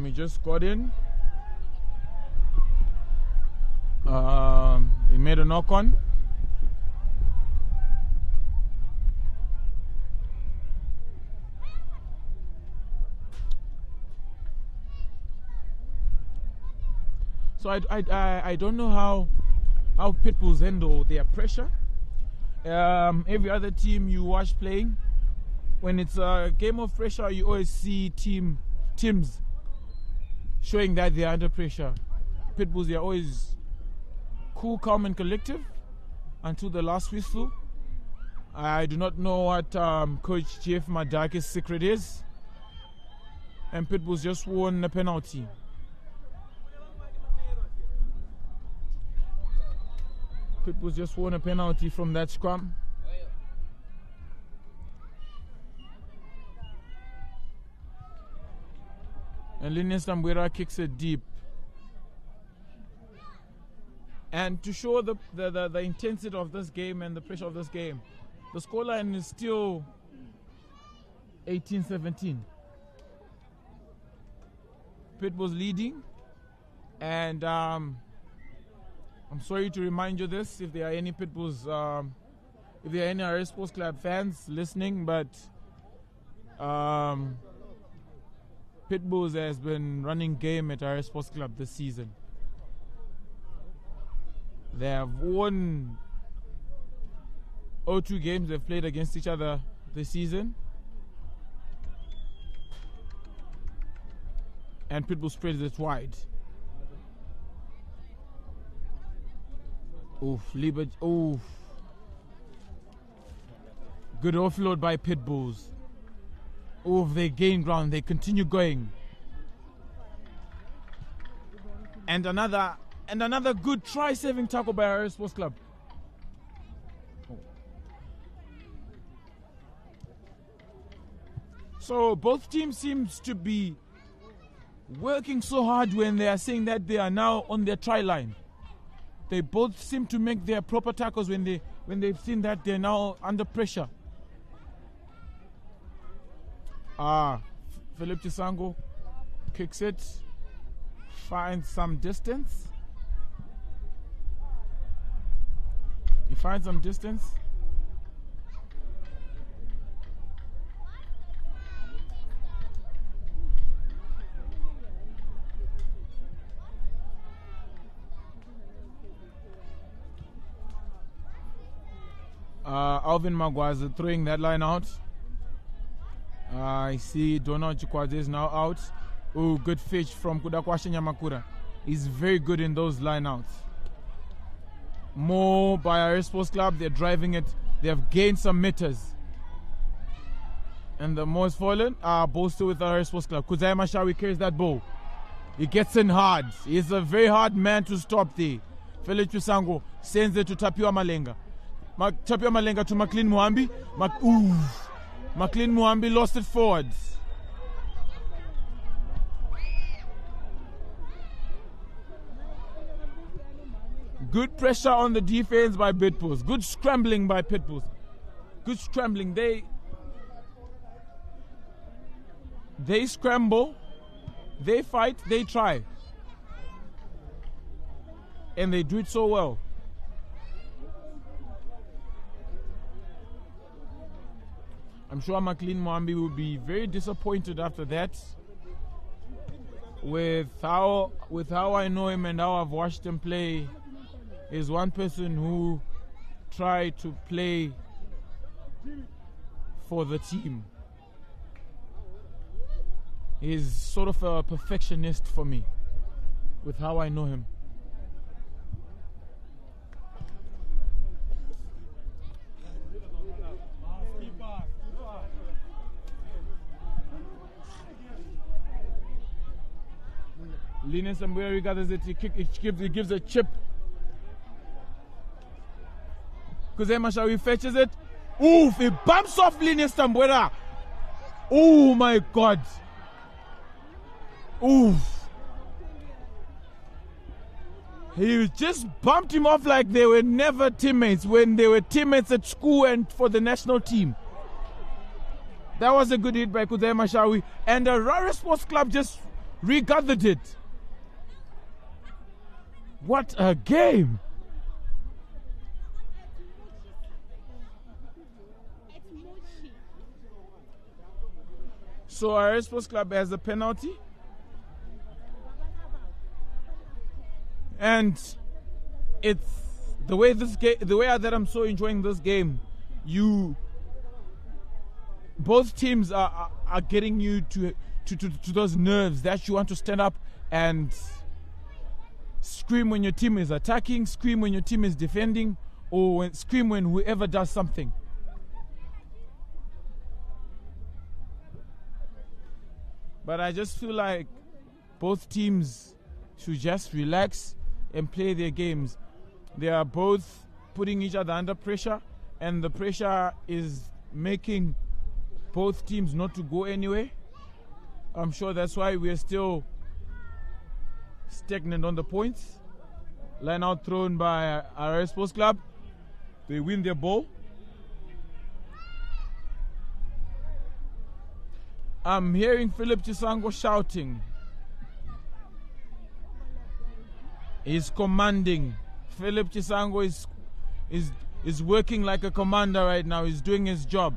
[SPEAKER 3] He just got in. He made a knock on. So I don't know how Pitbulls handle their pressure. Every other team you watch playing, when it's a game of pressure, you always see teams showing that they're under pressure. Pitbulls, they're always cool, calm, and collective until the last whistle. I do not know what Coach Jeff Madaki's secret is, and Pitbulls just won a penalty. Pitbulls just won a penalty from that scrum. And Linus Tambwera kicks it deep. And to show the intensity of this game and the pressure of this game, the scoreline is still 18-17. Pitbulls leading, and I'm sorry to remind you this, if there are any Pitbulls, if there are any Harare Sports Club fans listening, but Pitbulls has been running game at Harare Sports Club this season. They have won 2 games they've played against each other this season. And Pitbull spreads it wide. Oof, oof. Good offload by Pitbulls. Oof, they gain ground, they continue going. And another good try-saving tackle by Harare Sports Club. So both teams seems to be working so hard when they are saying that they are now on their try line. They both seem to make their proper tackles when they've seen that they're now under pressure. Philip Tisango kicks it, finds some distance. He finds some distance. Alvin Magwazi throwing that line out. I see Donald Chikwaze is now out. Oh, good fish from Kudakwashi Nyamakura. He's very good in those line outs. More by Harare Sports Club. They're driving it. They have gained some meters. And the more is fallen. Ball still with Harare Sports Club. Kuzai Mashawi carries that ball. He gets in hard. He's a very hard man to stop there. Felix Chisango sends it to Tapiwa Malenga. Tapiwa Malenga to McLean Muambi. McLean Muambi lost it forwards. Good pressure on the defense by Pitbulls. Good scrambling by Pitbulls. Good scrambling. They scramble They fight, they try. And they do it so well. I'm sure McLean Mwambi will be very disappointed after that. With how I know him and how I've watched him play, is one person who tried to play for the team. He's sort of a perfectionist for me, with how I know him. Linus Ambweri gathers it, he gives a chip. Kuzema fetches it. Oof, he bumps off Linus Ambwera. Oh my God. Oof. He just bumped him off like they were never teammates when they were teammates at school and for the national team. That was a good hit by Kuzema Shawi. And the Harare Sports Club just regathered it. What a game! So our Sports Club has a penalty. And it's the way that I'm so enjoying this game, both teams are getting you to those nerves that you want to stand up and scream when your team is attacking, scream when your team is defending, or scream when whoever does something. But I just feel like both teams should just relax and play their games. They are both putting each other under pressure, and the pressure is making both teams not to go anywhere. I'm sure that's why we're still stagnant on the points. Line out thrown by Harare Sports Club. They win their ball. I'm hearing Philip Chisango shouting. He's commanding. Philip Chisango is working like a commander right now. He's doing his job.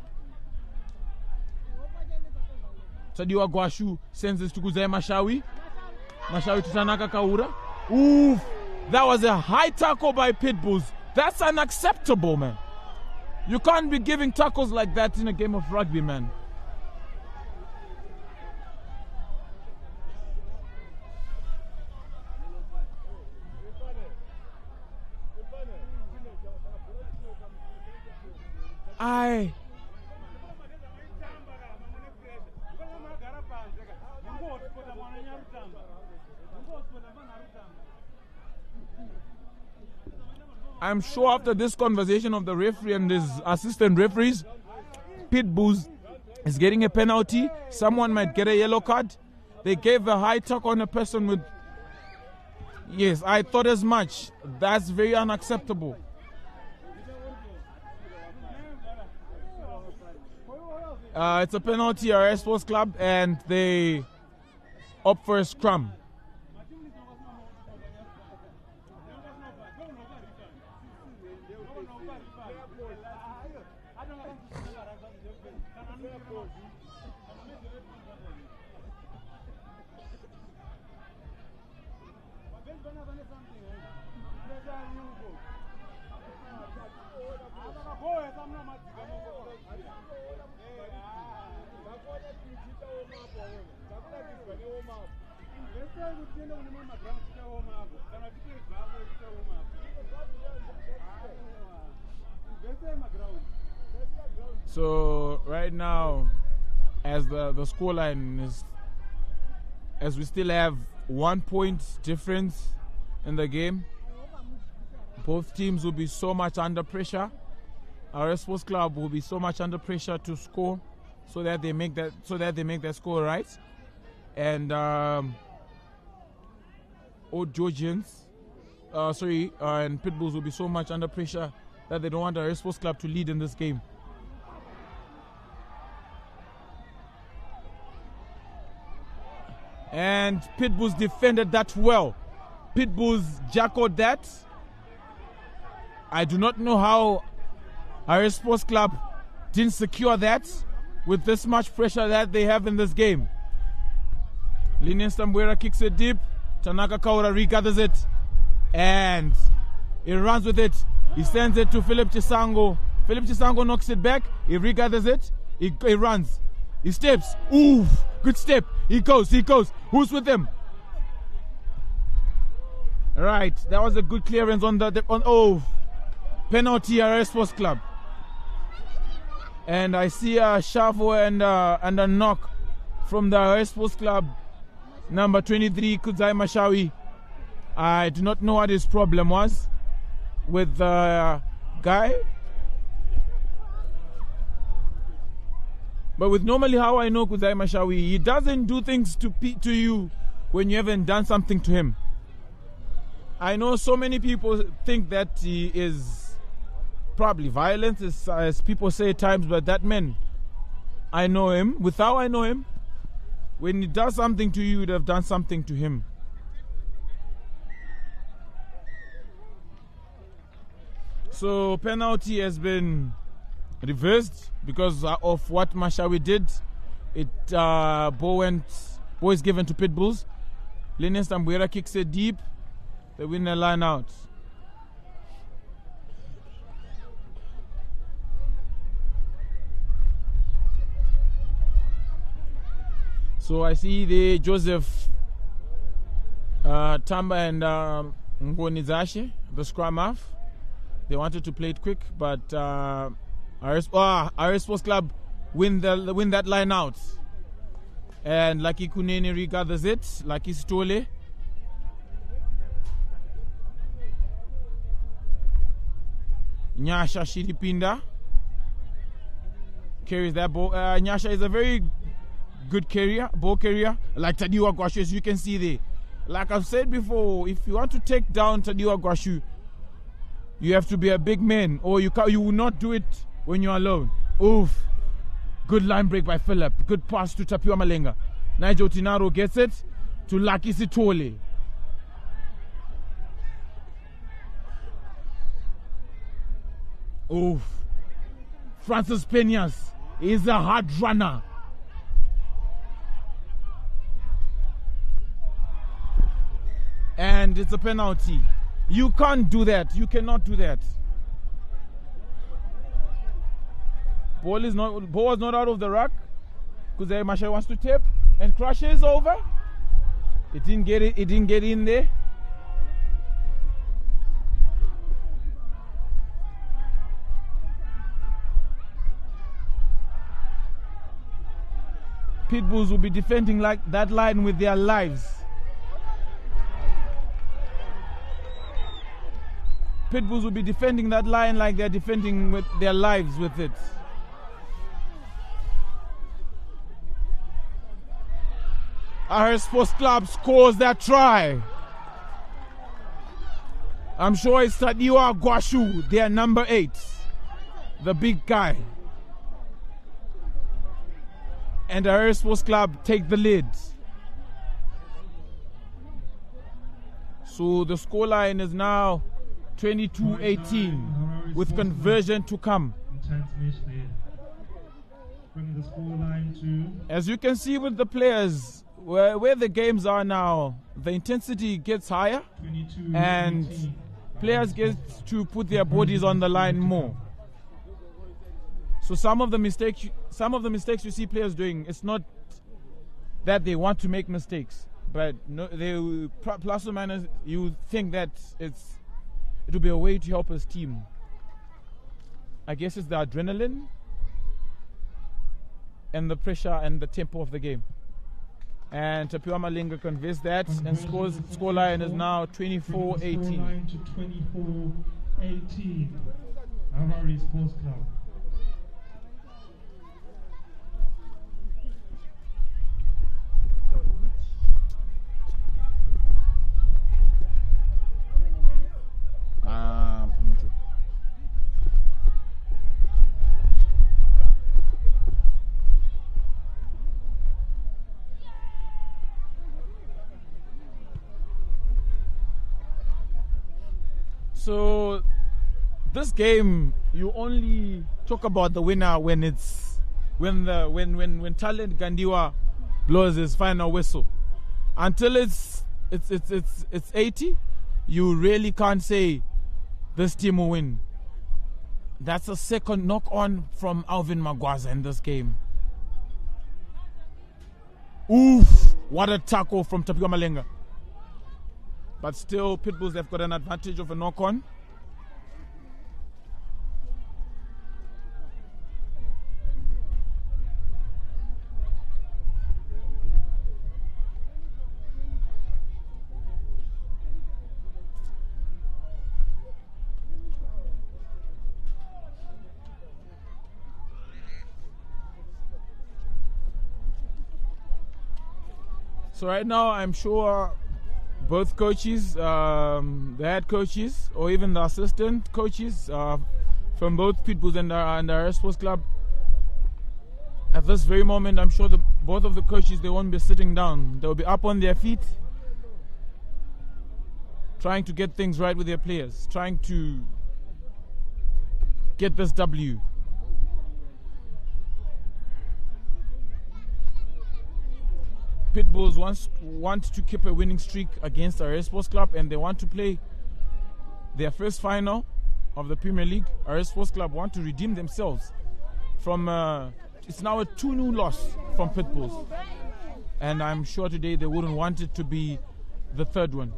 [SPEAKER 3] Sadiwa Gwashu sends this to Kuzema Mashawi. Mashawi to Tanaka Kaura. Oof! That was a high tackle by Pitbulls. That's unacceptable, man. You can't be giving tackles like that in a game of rugby, man. I'm sure after this conversation of the referee and his assistant referees, Pitbulls is getting a penalty. Someone might get a yellow card. They gave a high tuck on a person with... Yes, I thought as much. That's very unacceptable. It's a penalty, Harare Sports Club, and they opt for a scrum. So right now, as the scoreline is, as we still have 1 point difference in the game, both teams will be so much under pressure. Our Sports Club will be so much under pressure to score, so that they make that score right. And Georgians, and Pitbulls will be so much under pressure that they don't want our Sports Club to lead in this game. And Pitbulls defended that well. Pitbulls jackled that. I do not know how Harare Sports Club didn't secure that with this much pressure that they have in this game. Linus Tambuera kicks it deep. Tanaka Kaura regathers it. And he runs with it. He sends it to Philip Chisango. Philip Chisango knocks it back. He regathers it. He runs. He steps. Oof. Good step. He goes. Who's with him? Right. That was a good clearance on penalty Harare Sports Club. And I see a shovel and a knock from the Harare Sports Club, number 23, Kudzai Mashawi. I do not know what his problem was with the guy. But with normally how I know Kudzai Mashawi, he doesn't do things to you when you haven't done something to him. I know so many people think that he is probably violent, as people say at times, but that man, I know him. With how I know him, when he does something to you, you'd have done something to him. So penalty has been reversed because of what Mashawi did. Ball is given to Pitbulls. Linus Tambuera kicks it deep. They win the line out. So I see the Joseph Tamba and Ngonizashi, the scrum half. They wanted to play it quick, but Harare Sports Club win that line out. And Lucky Kunene regathers it. Lucky Stole. Nyasha Shiripinda carries that ball. Nyasha is a very good ball carrier, like Tadiwa Gwashu, as you can see there. Like I've said before, if you want to take down Tadiwa Gwashu, you have to be a big man, or you will not do it when you're alone. Oof. Good line break by Philip. Good pass to Tapiwa Malenga. Nigel Tinaro gets it to Lucky Sitole. Oof. Francis Peñas is a hard runner. And it's a penalty. You can't do that. You cannot do that. Ball was not out of the ruck. Kudzai Mashawi wants to tap and crashes over. It didn't get it. It didn't get in there. Pitbulls will be defending like that line with their lives. Pitbulls will be defending that line like they're defending with their lives with it. Harare Sports Club scores that try. I'm sure it's Tadiwa Gwashu, their number 8, the big guy. And the Harare Sports Club take the lead. So the scoreline is now 22-18 with conversion to come. As you can see with the players, where the games are now, the intensity gets higher and players get to put their bodies on the line more. So some of the mistakes you see players doing, it's not that they want to make mistakes, but no, they plus or minus you think that it will be a way to help his team. I guess it's the adrenaline and the pressure and the tempo of the game. And Tapiwa Malenga conveys that and scoreline is now 24-18.
[SPEAKER 1] 24-18. Harare Sports Club.
[SPEAKER 3] So this game, you only talk about the winner when it's when Talent Gandiwa blows his final whistle. Until it's 80, you really can't say this team will win. That's a second knock on from Alvin Magwaza in this game. Oof, what a tackle from Tapiwa Malenga. But still, Pitbulls have got an advantage of a knock on. So right now, I'm sure both coaches, the head coaches, or even the assistant coaches from both Pitbulls and the Harare Sports Club, at this very moment, I'm sure both of the coaches, they won't be sitting down. They'll be up on their feet, trying to get things right with their players, trying to get this W. Pitbulls want to keep a winning streak against Harare Sports Club, and they want to play their first final of the Premier League. Harare Sports Club want to redeem themselves from it's now a 2-0 loss from Pitbulls, and I'm sure today they wouldn't want it to be the third one.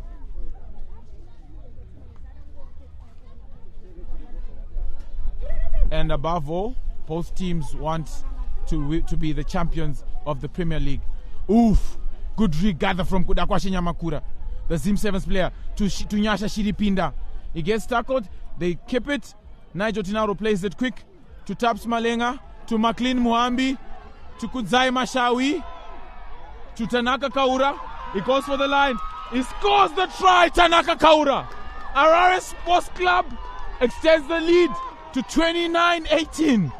[SPEAKER 3] And above all, both teams want to be the champions of the Premier League. Oof, good regather from Kudakwashi Nyamakura, the Zim Sevens player, to Nyasha Shiripinda. He gets tackled, they keep it. Nigel Tinaro plays it quick to Taps Malenga, to McLean Muhambi, to Kudzai Mashawi, to Tanaka Kaura. He goes for the line. He scores the try, Tanaka Kaura. Harare Sports Club extends the lead to 29-18.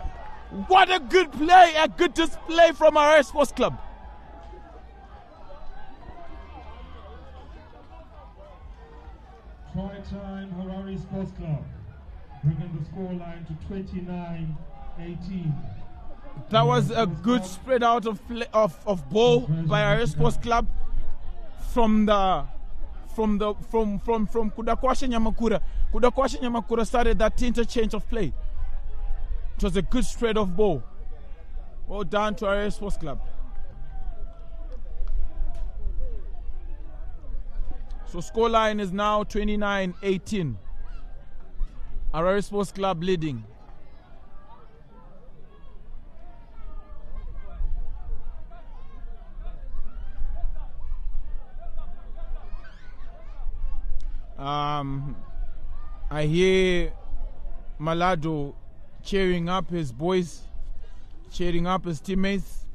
[SPEAKER 3] What a good play, a good display from Harare Sports Club.
[SPEAKER 1] Try time, Harare Sports Club, bringing the scoreline to 29-18.
[SPEAKER 3] That was a good spread out of ball by Harare Sports Club from Kudakwashi Nyamakura. Kudakwashi Nyamakura started that interchange of play. It was a good spread of ball. Well done to Harare Sports Club. So scoreline is now 29-18. Harare Sports Club leading. I hear Malado cheering up his boys, cheering up his teammates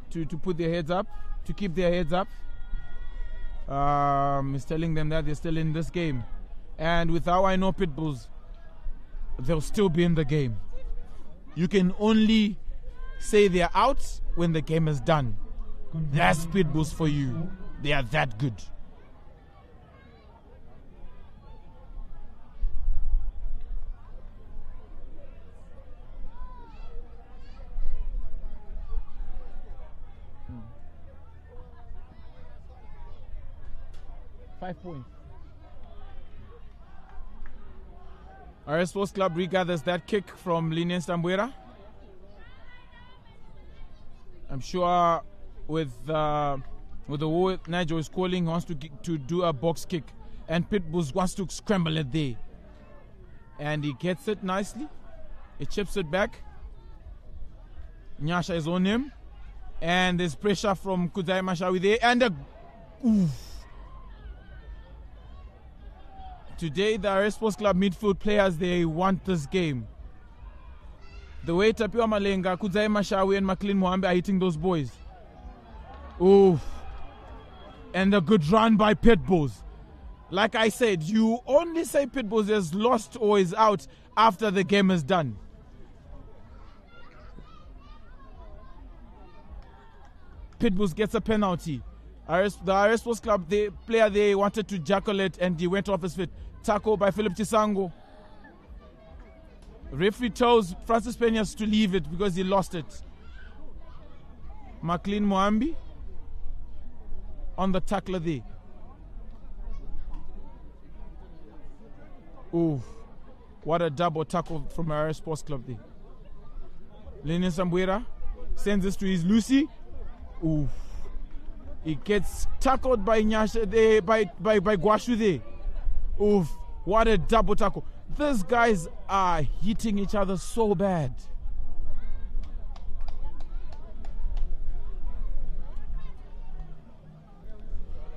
[SPEAKER 3] to put their heads up, to keep their heads up. He's telling them that they're still in this game. And with how I know Pitbulls, they'll still be in the game. You can only say they're out when the game is done. That's Pitbulls for you. They are that good. Five points. Harare Sports Club regathers that kick from Linian Stambuera. I'm sure with the way Nigel is calling, he wants to do a box kick, and Pitbulls wants to scramble it there, and he gets it nicely. He chips it back. Nyasha is on him, and there's pressure from Kudzai Mashawi there, and a oof. Today, the Harare Sports Club midfield players, they want this game. The way Tapiwa Malenga, Kudzai Mashawi, and McLean Muhambi are hitting those boys. Oof. And a good run by Pitbulls. Like I said, you only say Pitbulls is lost or is out after the game is done. Pitbulls gets a penalty. The Harare Sports Club, the player, they wanted to jackal it and he went off his feet. tackle by Philip Chisango. Referee tells Francis Peñas to leave it because he lost it. McLean Moambi on the tackler there. Ooh, what a double tackle from Harare Sports Club there. Lenin Sambuera sends this to his Lucy. Ooh, he gets tackled by Nyasha there, by Guashu there. Ooh, what a double tackle. These guys are hitting each other so bad.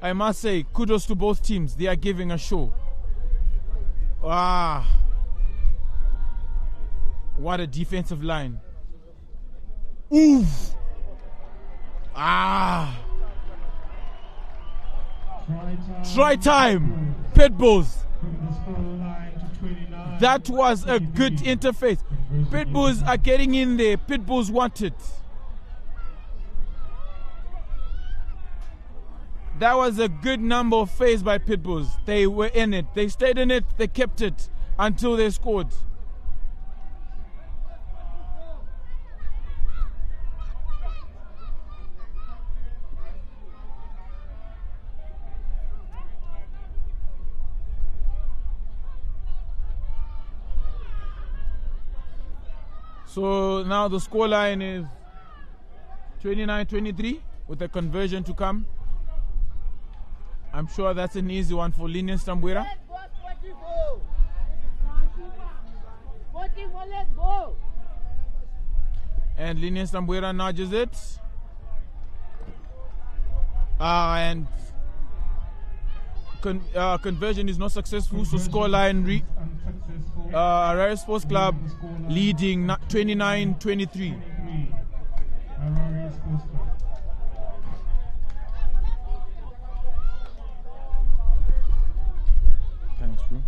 [SPEAKER 3] I must say, kudos to both teams. They are giving a show. Ah, what a defensive line. Oof. Ah. Try time. Pitbulls. That was a good interface. Pitbulls are getting in there. Pitbulls want it. That was a good number of phase by Pitbulls. They were in it. They stayed in it. They kept it until they scored. So now the scoreline is 29-23 with a conversion to come. I'm sure that's an easy one for Linian Stambuera. And Linian Stambuera nudges it. And conversion is not successful, so scoreline Harare Sports Club leading 29-23.
[SPEAKER 1] Harare Sports Club.
[SPEAKER 3] Thanks, bro.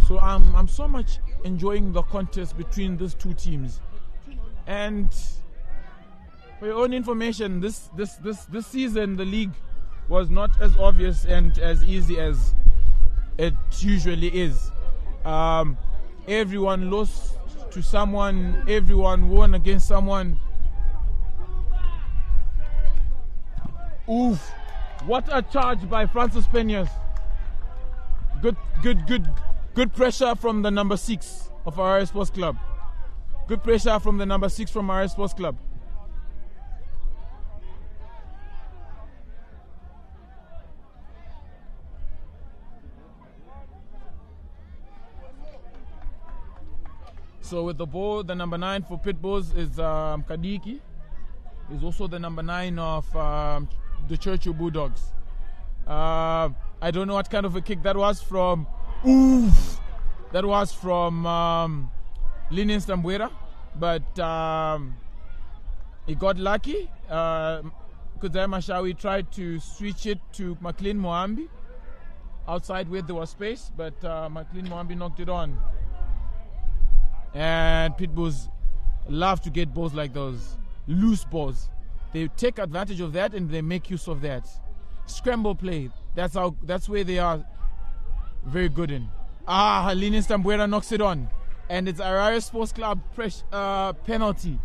[SPEAKER 3] So I'm so much enjoying the contest between these two teams. And for your own information, this season the league was not as obvious and as easy as it usually is. Everyone lost to someone, everyone won against someone. Oof! What a charge by Francis Peñas. Good pressure from the number 6 of Harare Sports Club. Good pressure from the number 6 from Harare Sports Club. So with the ball, the number 9 for Pitbulls is Kadiki. He's also the number 9 of the Churchill Bulldogs. I don't know what kind of a kick that was from. Oof! That was from Linian Stambuera, but he got lucky. Kuzai Mashawi tried to switch it to McLean Moambi outside where there was space, but McLean Moambi knocked it on. And Pitbulls love to get balls like those, loose balls. They take advantage of that and they make use of that. Scramble play, that's where they are very good in. Linian Stambuera knocks it on. And it's Harare Sports Club penalty.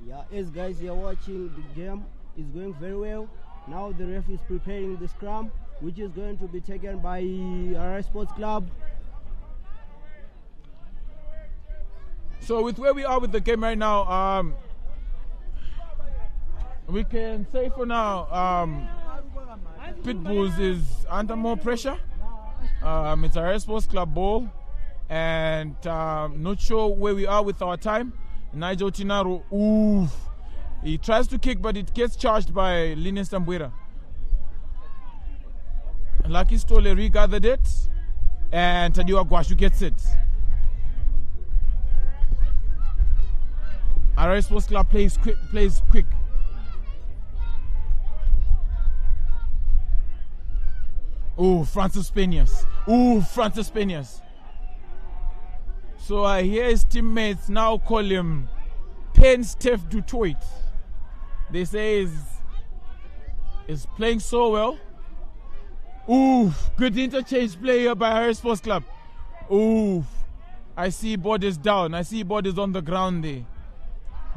[SPEAKER 6] Yeah, as guys you're watching, the game is going very well. Now the ref is preparing the scrum, which is going to be taken by Harare Sports Club.
[SPEAKER 3] So with where we are with the game right now, we can say for now Pitbulls is under more pressure. It's Harare Sports Club ball, and not sure where we are with our time. Nigel Tinaro, oof. He tries to kick, but it gets charged by Linian Stambuera. Lucky Stole regathered it, and Tadiwa Guashu gets it. Harare Sports Club plays quick. Oh, Francis Peñas. So I hear his teammates now call him Pen Steph Dutoit. They say is playing so well. Ooh, good interchange play here by Harare Sports Club. Ooh, I see bodies down. I see bodies on the ground there.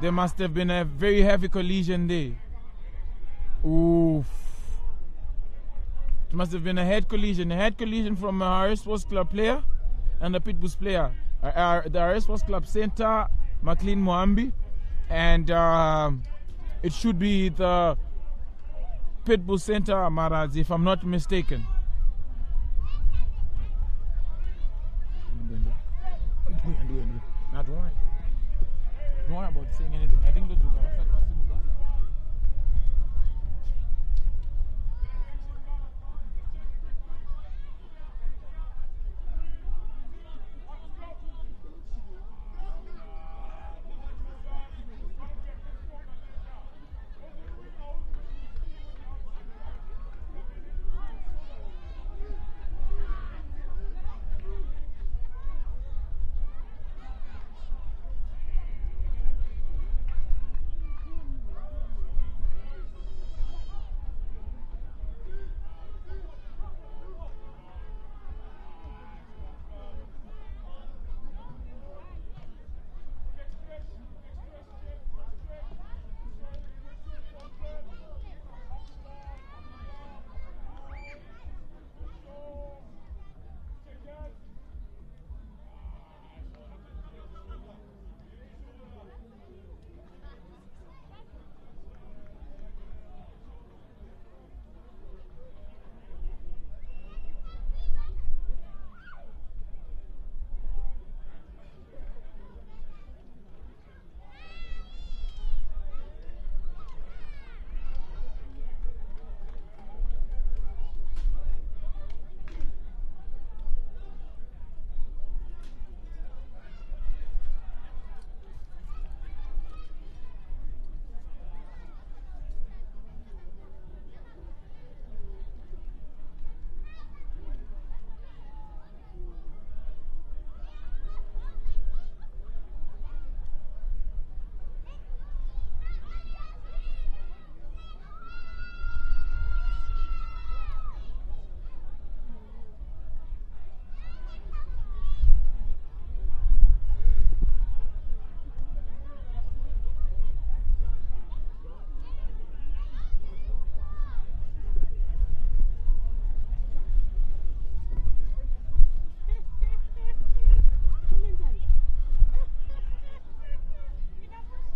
[SPEAKER 3] There must have been a very heavy collision there. Ooh. It must have been a head collision from a Harare Sports Club player and a Pitbulls player. The Harare Sports Club center, McLean Moambi, and it should be the Pitbull center, Nyasha, if I'm not mistaken. Now, don't worry about saying anything. I think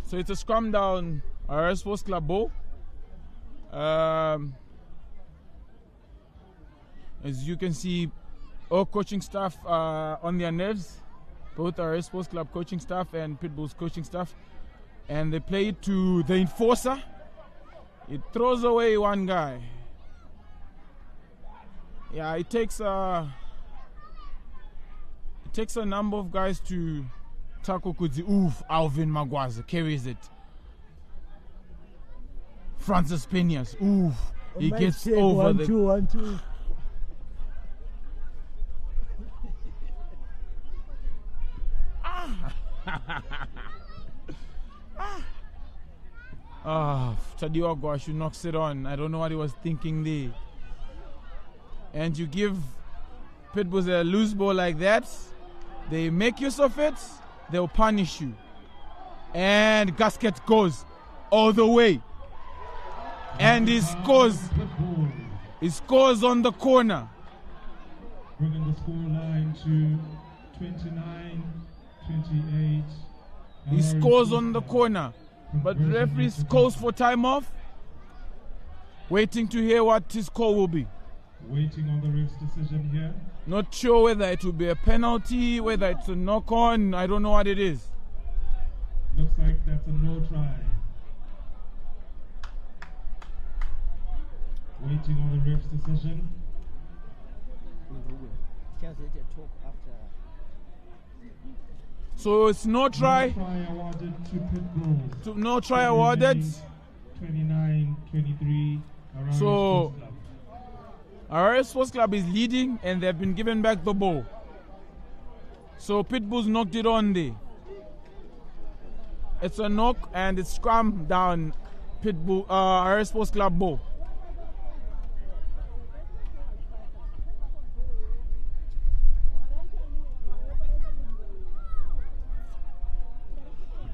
[SPEAKER 3] so it's a scrum down Harare Sports Club ball. As you can see, all coaching staff are on their nerves, both Harare Sports Club coaching staff and Pitbulls coaching staff, and they play it to the enforcer. It throws away one guy. Yeah, it takes a number of guys to tackle Kudzi. Oof, Alvin Magwaza carries it. Francis Peñas. Oof, he gets over the
[SPEAKER 6] 1-2.
[SPEAKER 3] Tadiwa Gwash knocks it on. I don't know what he was thinking there. And you give Pitbulls a loose ball like that, they make use of it, they'll punish you. And Gasket goes all the way. And he scores. He scores on the corner.
[SPEAKER 1] Bringing the score line to 29-28.
[SPEAKER 3] He scores on the corner. But the referee calls for time off, waiting to hear what his call will be.
[SPEAKER 1] Waiting on the ref's decision here.
[SPEAKER 3] Not sure whether it will be a penalty, whether it's a knock-on, I don't know what it is.
[SPEAKER 1] Looks like that's a no try. Waiting on the ref's decision.
[SPEAKER 6] Just let it talk after.
[SPEAKER 3] So it's no try.
[SPEAKER 1] No try awarded to Pitbulls.
[SPEAKER 3] No try awarded.
[SPEAKER 1] 29-23.
[SPEAKER 3] So Harare Sports Club is leading and they've been given back the ball. So Pitbulls knocked it on there. It's a knock and it's scrum down Harare Sports Club ball.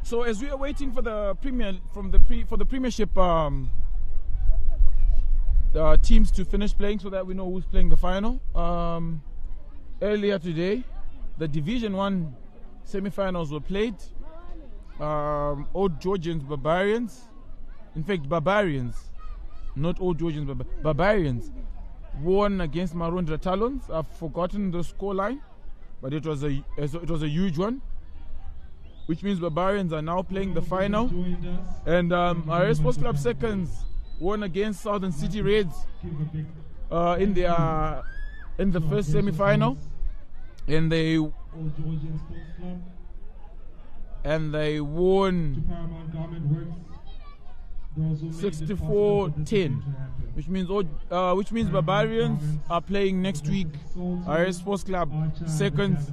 [SPEAKER 3] So as we are waiting for the Preimership teams to finish playing, so that we know who's playing the final. Earlier today, the Division 1 semi-finals were played. Old Georgians, Barbarians. In fact, Barbarians, not Old Georgians, but Barbarians, won against Marongwe Talons. I've forgotten the scoreline, but it was a huge one. Which means Barbarians are now playing the final. And Harare Sports Club seconds won against Southern City Reds in the first semi-final. And they won 64-10, which means Barbarians are playing next week. Harare Sports Club seconds.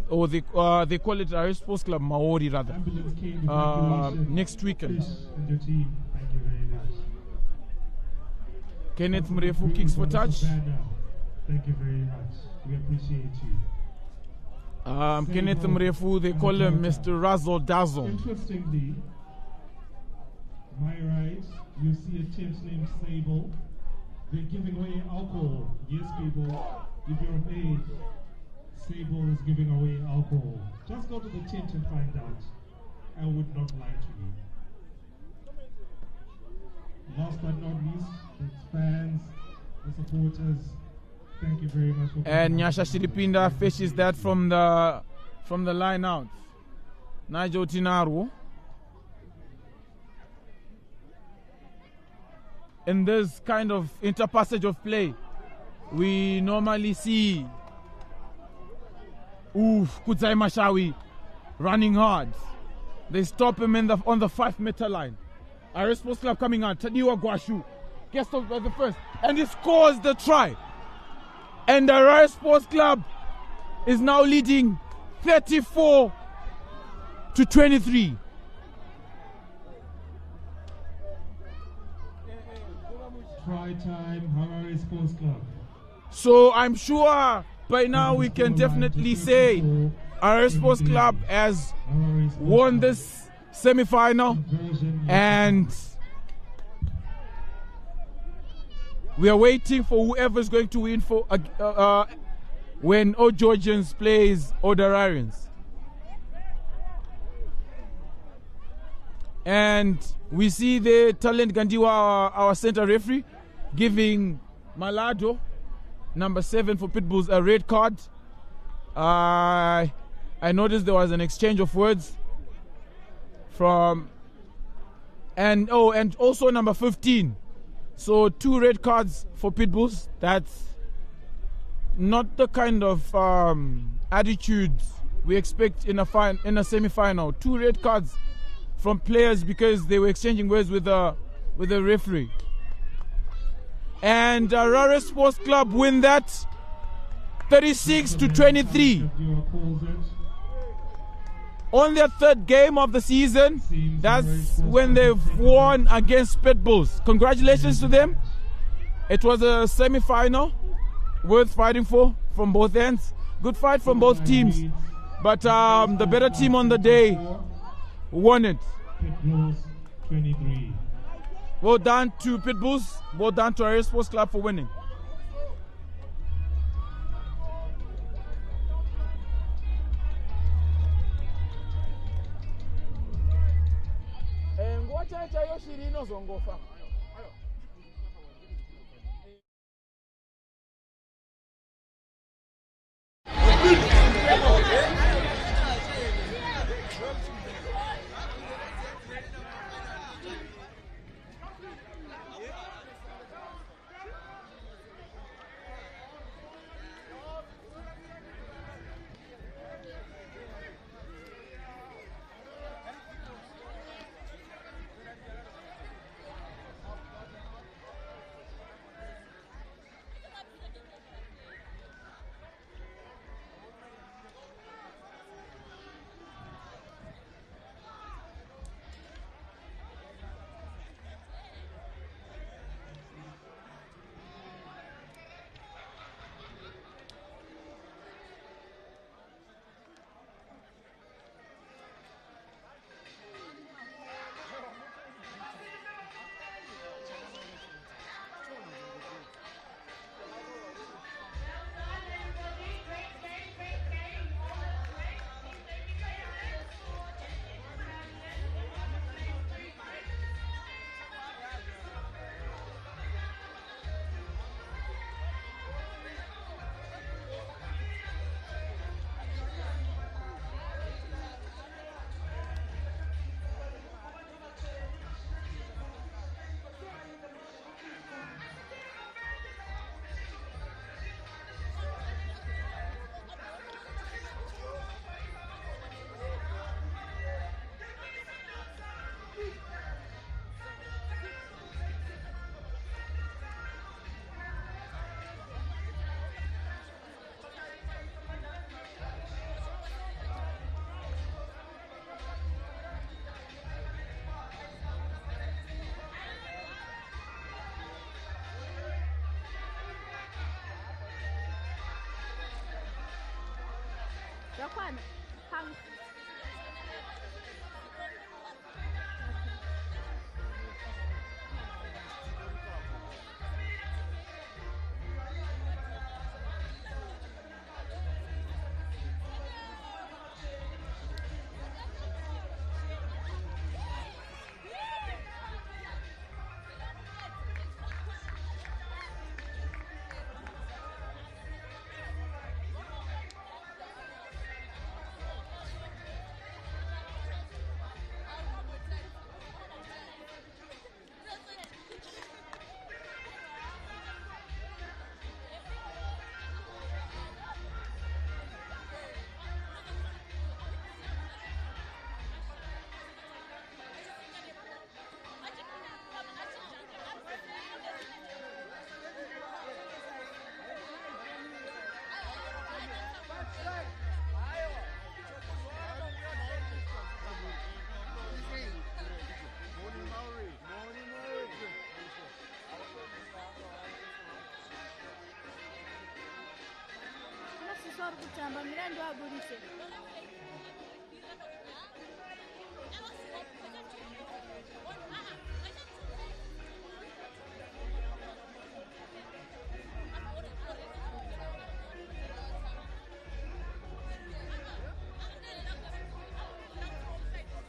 [SPEAKER 3] Or they call it Harare Sports Club Maori rather. Next weekend.
[SPEAKER 1] Thank you very much.
[SPEAKER 3] Kenneth Mrefu kicks for touch.
[SPEAKER 1] Thank you very much. We appreciate you.
[SPEAKER 3] Kenneth Mrefu, they call him Mr. Razzle Dazzle.
[SPEAKER 1] Interestingly, my right, you see a tent named Sable. They're giving away alcohol. Yes, people, if you're of age, Sable is giving away alcohol. Just go to the tent and find out. I would not lie to you. Last but not least, the fans, the supporters, thank you very much for
[SPEAKER 3] and Nyasha Shiripinda fishes that from the line out. Nigel Tinaru. In this kind of interpassage of play, we normally see Kudzai Mashawi running hard. They stop him on the 5-meter line. Harare Sports Club coming out. Tadiwa Gwashu gets off by the first, and he scores the try. And the Harare Sports Club is now leading 34-23.
[SPEAKER 1] Try time, Harare Sports Club.
[SPEAKER 3] So I'm sure by now we can definitely say Harare Sports Club has won this semi-final, and we are waiting for whoever is going to win for when Old Georgians plays Old Hararians. And we see the Talent Gandiwa, our center referee, giving Malado, number 7 for Pitbulls, a red card. I noticed there was an exchange of words from, and also number 15. So 2 red cards for Pitbulls. That's not the kind of attitude we expect in a semi-final. 2 red cards from players because they were exchanging words with the referee. And Harare Sports Club win that 36-23. On their 3rd game of the season, that's when they've won against Pitbulls. Congratulations to them. It was a semi-final worth fighting for from both ends. Good fight from both teams, but the better team on the day won it.
[SPEAKER 1] Pitbulls 23.
[SPEAKER 3] Well done to Pitbulls. Well done to Harare Sports Club for winning.
[SPEAKER 2] yakwana hang kutamba mirando aburise